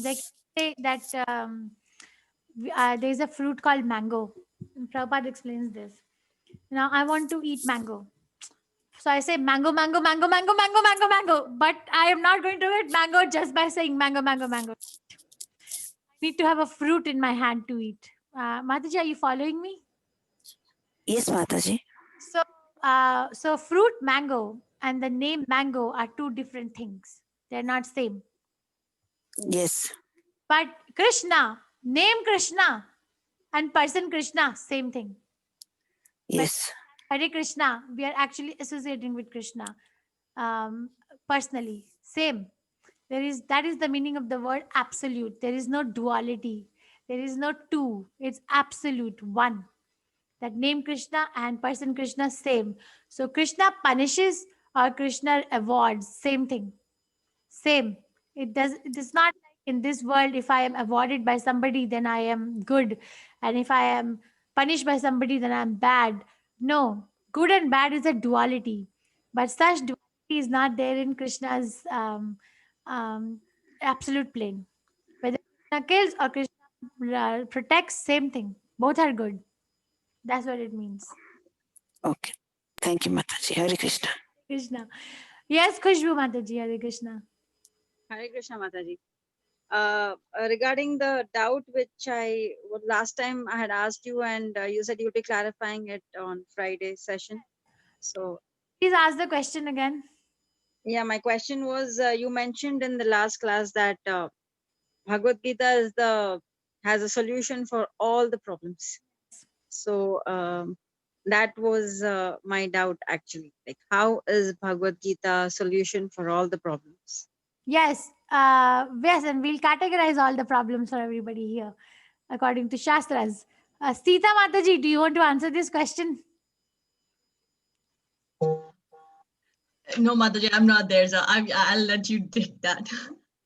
They say that there's a fruit called mango. And Prabhupada explains this. Now I want to eat mango. So I say mango, mango, mango, mango, mango, mango, mango. But I am not going to eat mango just by saying mango, mango, mango. I need to have a fruit in my hand to eat. Mataji, are you following me? Yes, Mataji. So fruit mango and the name mango are two different things. They're not same. Yes. But Krishna, name Krishna and person Krishna, same thing. Yes. But Hare Krishna, we are actually associating with Krishna personally. Same. That is the meaning of the word absolute. There is no duality. There is no two. It's absolute, one. That name Krishna and person Krishna, same. So Krishna punishes or Krishna awards, same thing. Same. It is not like in this world, if I am awarded by somebody, then I am good. And if I am punished by somebody, then I'm bad. No, good and bad is a duality. But such duality is not there in Krishna's absolute plane. Whether Krishna kills or Krishna protects, same thing. Both are good. That's what it means. Okay. Thank you, Mataji. Hare Krishna. Krishna. Yes, Khushbu Mataji. Hare Krishna. Hare Krishna Mataji. Regarding the doubt which last time I had asked you, and you said you'll be clarifying it on Friday session. So please ask the question again. Yeah, my question was, you mentioned in the last class that Bhagavad Gita has a solution for all the problems. So that was my doubt actually. Like, how is Bhagavad Gita a solution for all the problems? Yes, yes, and we'll categorize all the problems for everybody here according to Shastras. Sita Mataji, do you want to answer this question? No, Mataji, I'm not there, so I'll let you take that.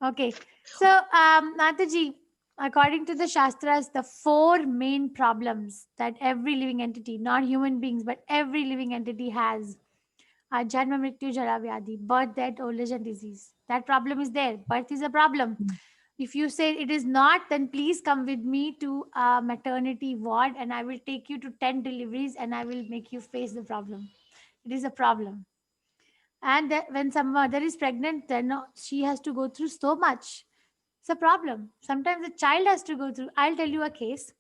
Okay, so Mataji, according to the Shastras, the four main problems that every living entity, not human beings, but every living entity has are Janma, Mrityu, Jara, Vyadhi, birth, death, old age, and disease. That problem is there. Birth is a problem. If you say it is not, then please come with me to a maternity ward and I will take you to 10 deliveries and I will make you face the problem. It is a problem. And that when some mother is pregnant, then she has to go through so much. It's a problem. Sometimes the child has to go through. I'll tell you a case.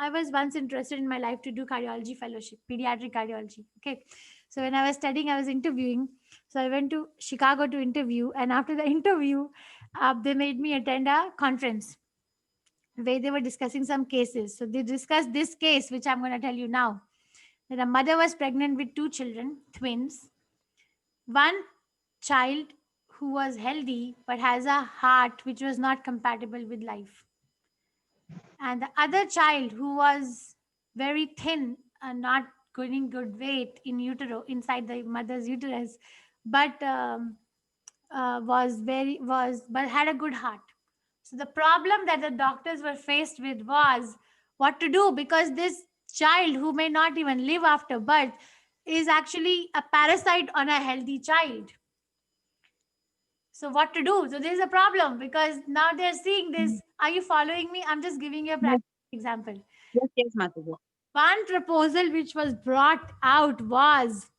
I was once interested in my life to do cardiology fellowship, pediatric cardiology. Okay. So when I was studying, I was interviewing. So I went to Chicago to interview. And after the interview, they made me attend a conference where they were discussing some cases. So they discussed this case, which I'm going to tell you now. That a mother was pregnant with 2 children, twins. One child who was healthy but has a heart which was not compatible with life. And the other child who was very thin and not gaining good weight in utero, inside the mother's uterus, but but had a good heart. So the problem that the doctors were faced with was what to do, because this child who may not even live after birth is actually a parasite on a healthy child. So what to do? So there's a problem because now they're seeing this. Are you following me? I'm just giving you a practical example. Yes, Mataji. One proposal which was brought out was,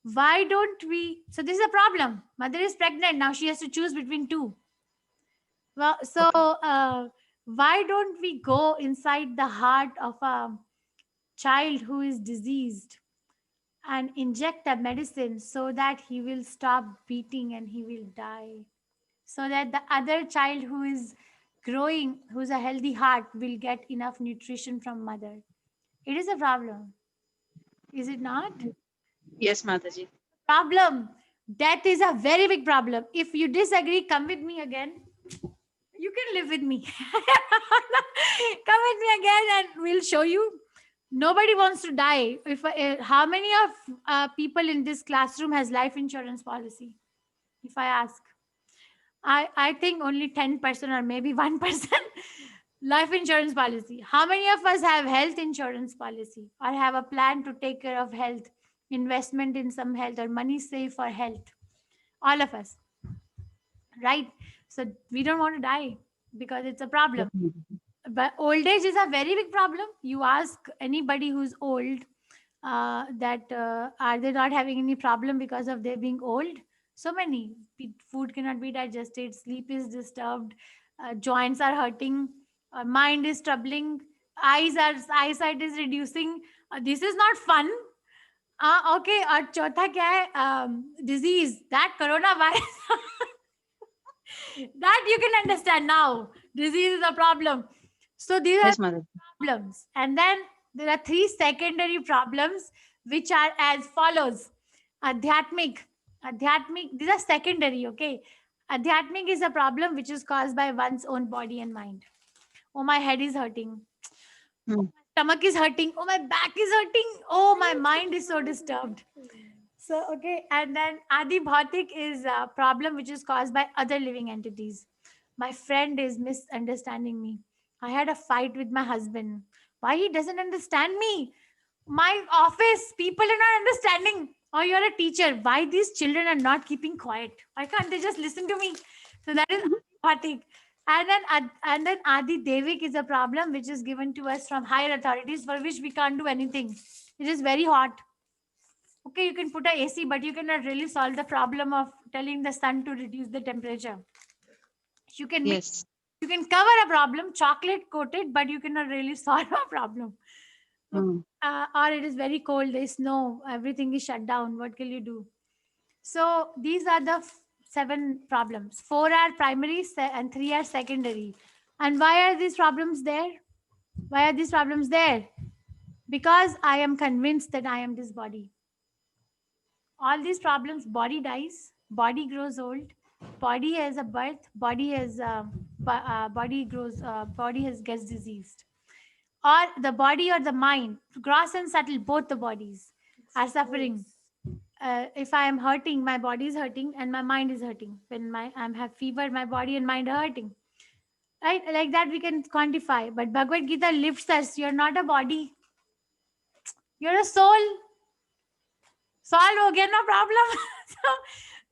why don't we, so this is a problem. Mother is pregnant. Now she has to choose between 2. Well, so why don't we go inside the heart of a child who is diseased and inject a medicine so that he will stop beating and he will die, so that the other child who is growing, who's a healthy heart, will get enough nutrition from mother. It is a problem. Is it not? Yes, Mataji. Problem. Death is a very big problem. If you disagree, come with me again. You can live with me. Come with me again and we'll show you. Nobody wants to die. If how many of people in this classroom has life insurance policy? If I ask, I think only 10% or maybe 1% life insurance policy. How many of us have health insurance policy or have a plan to take care of health, investment in some health or money saved for health? All of us, right? So we don't want to die because it's a problem. But old age is a very big problem. You ask anybody who's old that are they not having any problem because of their being old? So many. Food cannot be digested, sleep is disturbed, joints are hurting, mind is troubling, eyesight is reducing. This is not fun. Okay, और चौथा क्या है? Disease, that coronavirus. That you can understand now. Disease is a problem. So these are problems. And then there are 3 secondary problems which are as follows. Adhyatmic. These are secondary, okay? Adhyatmic is a problem which is caused by one's own body and mind. Oh, my head is hurting. Oh, my stomach is hurting. Oh, my back is hurting. Oh, my mind is so disturbed. So, okay. And then Adi Bhautik is a problem which is caused by other living entities. My friend is misunderstanding me. I had a fight with my husband. Why he doesn't understand me? My office, people are not understanding. Or you're a teacher. Why these children are not keeping quiet? Why can't they just listen to me? So that is Bhautik. And then Adi Devik is a problem which is given to us from higher authorities for which we can't do anything. It is very hot. Okay, you can put a AC, but you cannot really solve the problem of telling the sun to reduce the temperature. You can you can cover a problem, chocolate coated, but you cannot really solve a problem. Or it is very cold, there is snow, everything is shut down. What can you do? So these are the 7 problems. 4 are primary and 3 are secondary. And why are these problems there? Why are these problems there? Because I am convinced that I am this body. All these problems, body dies, body grows old, body has a birth, body has gets diseased. Or the body or the mind, gross and subtle, both the bodies are suffering. If I am hurting, my body is hurting and my mind is hurting. When I have fever, my body and mind are hurting. Right? Like that we can quantify. But Bhagavad Gita lifts us. You're not a body. You're a soul. Solve ho gaya, no problem. So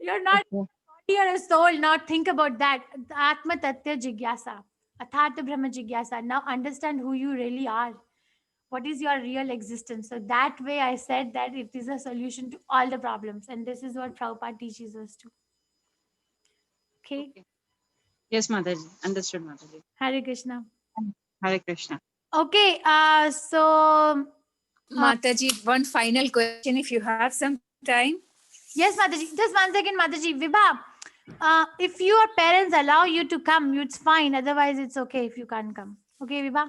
you're not body, You're a soul. Now think about that. Atma Tatya Jigyasa. Athartha Brahma Jigyasa. Now understand who you really are. What is your real existence? So that way I said that it is a solution to all the problems. And this is what Prabhupada teaches us to. Okay. Yes, Mataji. Understood, Mataji. Hare Krishna. Hare Krishna. Okay. Mataji, one final question if you have some time. Yes, Mataji. Just 1 second, Mataji. Vibha, if your parents allow you to come, it's fine. Otherwise, it's okay if you can't come. Okay, Vibha?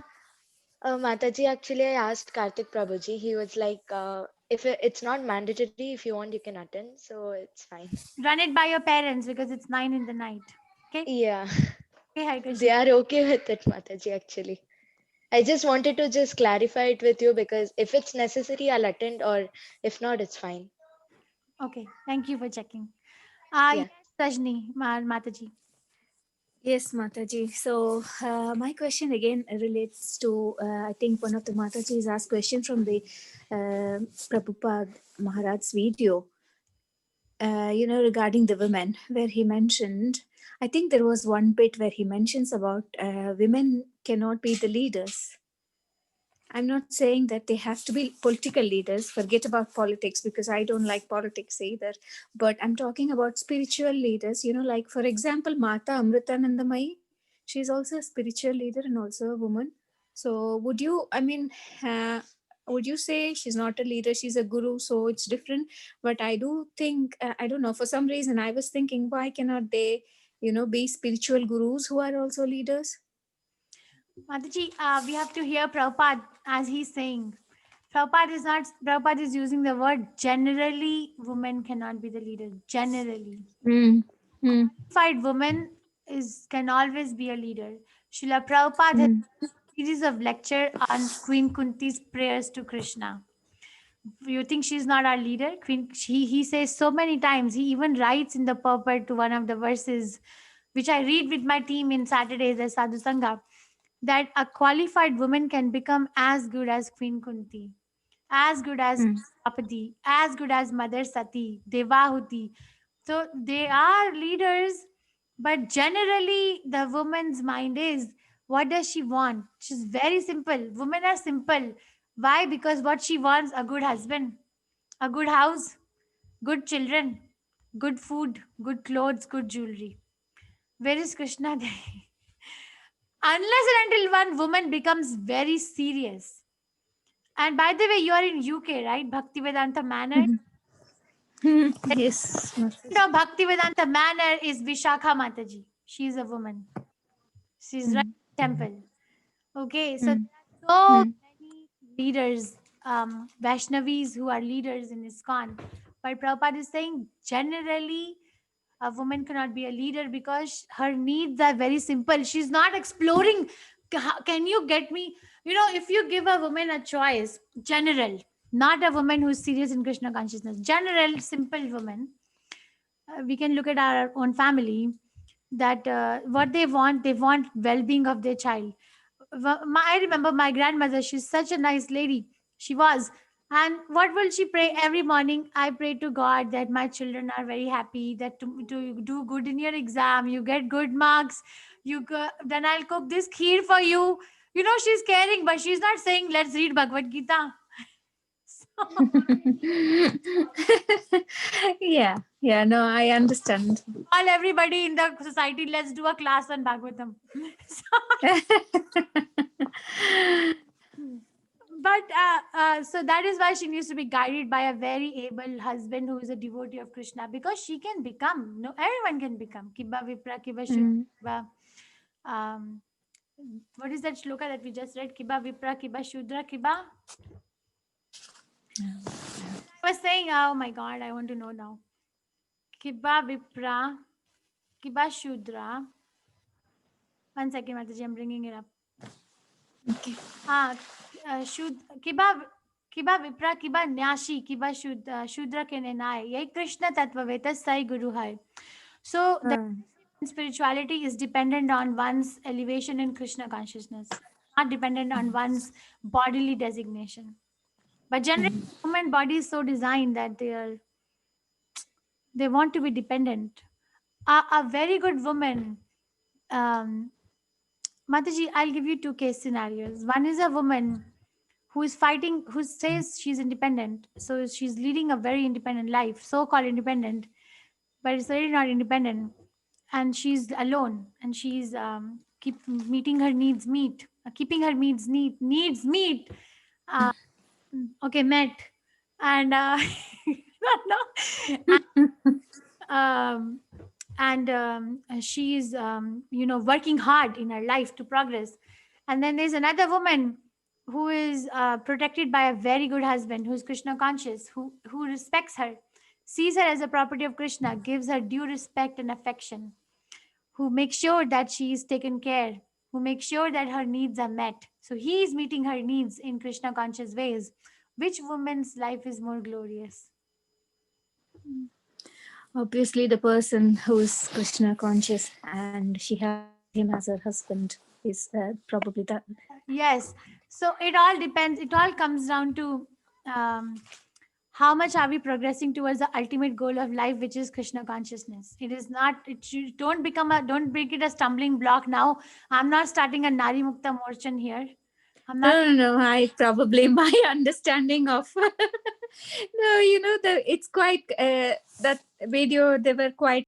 Mataji, actually, I asked Karthik Prabhuji. He was like, if it's not mandatory, if you want, you can attend. So it's fine. Run it by your parents because it's 9 in the night. Okay? Yeah. Okay, Hare Krishna. They are okay with it, Mataji, actually. I just wanted to just clarify it with you because if it's necessary, I'll attend, or if not, it's fine. Okay, thank you for checking. Yeah. Yes, Rajni, Mataji. Yes, Mataji. So my question again relates to, I think one of the Mataji's asked question from the Prabhupada Maharaj's video, regarding the women, where he mentioned, I think there was one bit where he mentions about women cannot be the leaders. I'm not saying that they have to be political leaders. Forget about politics because I don't like politics either. But I'm talking about spiritual leaders, like for example, Mata Amritanandamayi. She's also a spiritual leader and also a woman. So would you say she's not a leader, she's a guru, so it's different? But I do think, I don't know, for some reason I was thinking, why cannot they, be spiritual gurus who are also leaders? Mataji, we have to hear Prabhupada as he's saying. Prabhupada is using the word generally, women cannot be the leader. Generally. Qualified woman can always be a leader. Srila Prabhupada has a series of lecture on Queen Kunti's prayers to Krishna. You think she's not our leader? He says so many times, he even writes in the purport to one of the verses, which I read with my team in Saturdays as Sadhu Sangha, that a qualified woman can become as good as Queen Kunti, as good as Draupadi, as good as Mother Sati, Devahuti. So they are leaders, but generally the woman's mind is, what does she want? She's very simple. Women are simple. Why? Because what she wants, a good husband, a good house, good children, good food, good clothes, good jewelry. Where is Krishna there? Unless and until one woman becomes very serious. And by the way, you are in UK, right? Bhaktivedanta Manor. Yes. No, Bhaktivedanta Manor is Vishakha Mataji. She is a woman. She's right in the temple. Okay, so there are so many leaders, Vaishnavis who are leaders in ISKCON. But Prabhupada is saying generally a woman cannot be a leader because her needs are very simple. She's not exploring. Can you get me? If you give a woman a choice, general, not a woman who's serious in Krishna consciousness, general, simple woman, we can look at our own family, that what they want well-being of their child. I remember my grandmother, she's such a nice lady. She was. And what will she pray every morning? I pray to God that my children are very happy, that to do good in your exam, you get good marks, then I'll cook this kheer for you. She's caring, but she's not saying, let's read Bhagavad Gita. Yeah, no, I understand. Call everybody in the society, let's do a class on Bhagavatam. But so that is why she needs to be guided by a very able husband who is a devotee of Krishna, because she can become. No, everyone can become. Kibba Vipra, Kibba Shudra. What is that shloka that we just read? Kibba Vipra, Kibba Shudra, Kibba. I was saying, oh my God, I want to know now. Kibba Vipra, Kibba Shudra. 1 second, Mataji, I'm bringing it up. Okay. Kiba Vipra, Kiba Nyashi, Kiba Shudra Kenenai. Yeh Krishna Tattvaveta Sai Guru Hai. So the spirituality is dependent on one's elevation in Krishna consciousness, not dependent on one's bodily designation. But generally, human body is so designed that they want to be dependent. a very good woman. Mataji, I'll give you two case scenarios. One is a woman who is fighting, who says she's independent. So she's leading a very independent life, so-called independent, but it's really not independent. And she's alone, and she's keep meeting her needs meet, keeping her needs meet. Okay, met. And she's working hard in her life to progress. And then there's another woman who is protected by a very good husband who's Krishna conscious, who respects her, sees her as a property of Krishna, gives her due respect and affection, who makes sure that she is taken care, who makes sure that her needs are met. So he is meeting her needs in Krishna conscious ways. Which woman's life is more glorious? Obviously, the person who's Krishna conscious and she has him as her husband is probably that. Yes. So it all depends. It all comes down to how much are we progressing towards the ultimate goal of life, which is Krishna consciousness. It is not, don't make it a stumbling block now. I'm not starting a Nari Mukta Morchan here. I'm not. No, I probably my understanding of no, it's quite that video, they were quite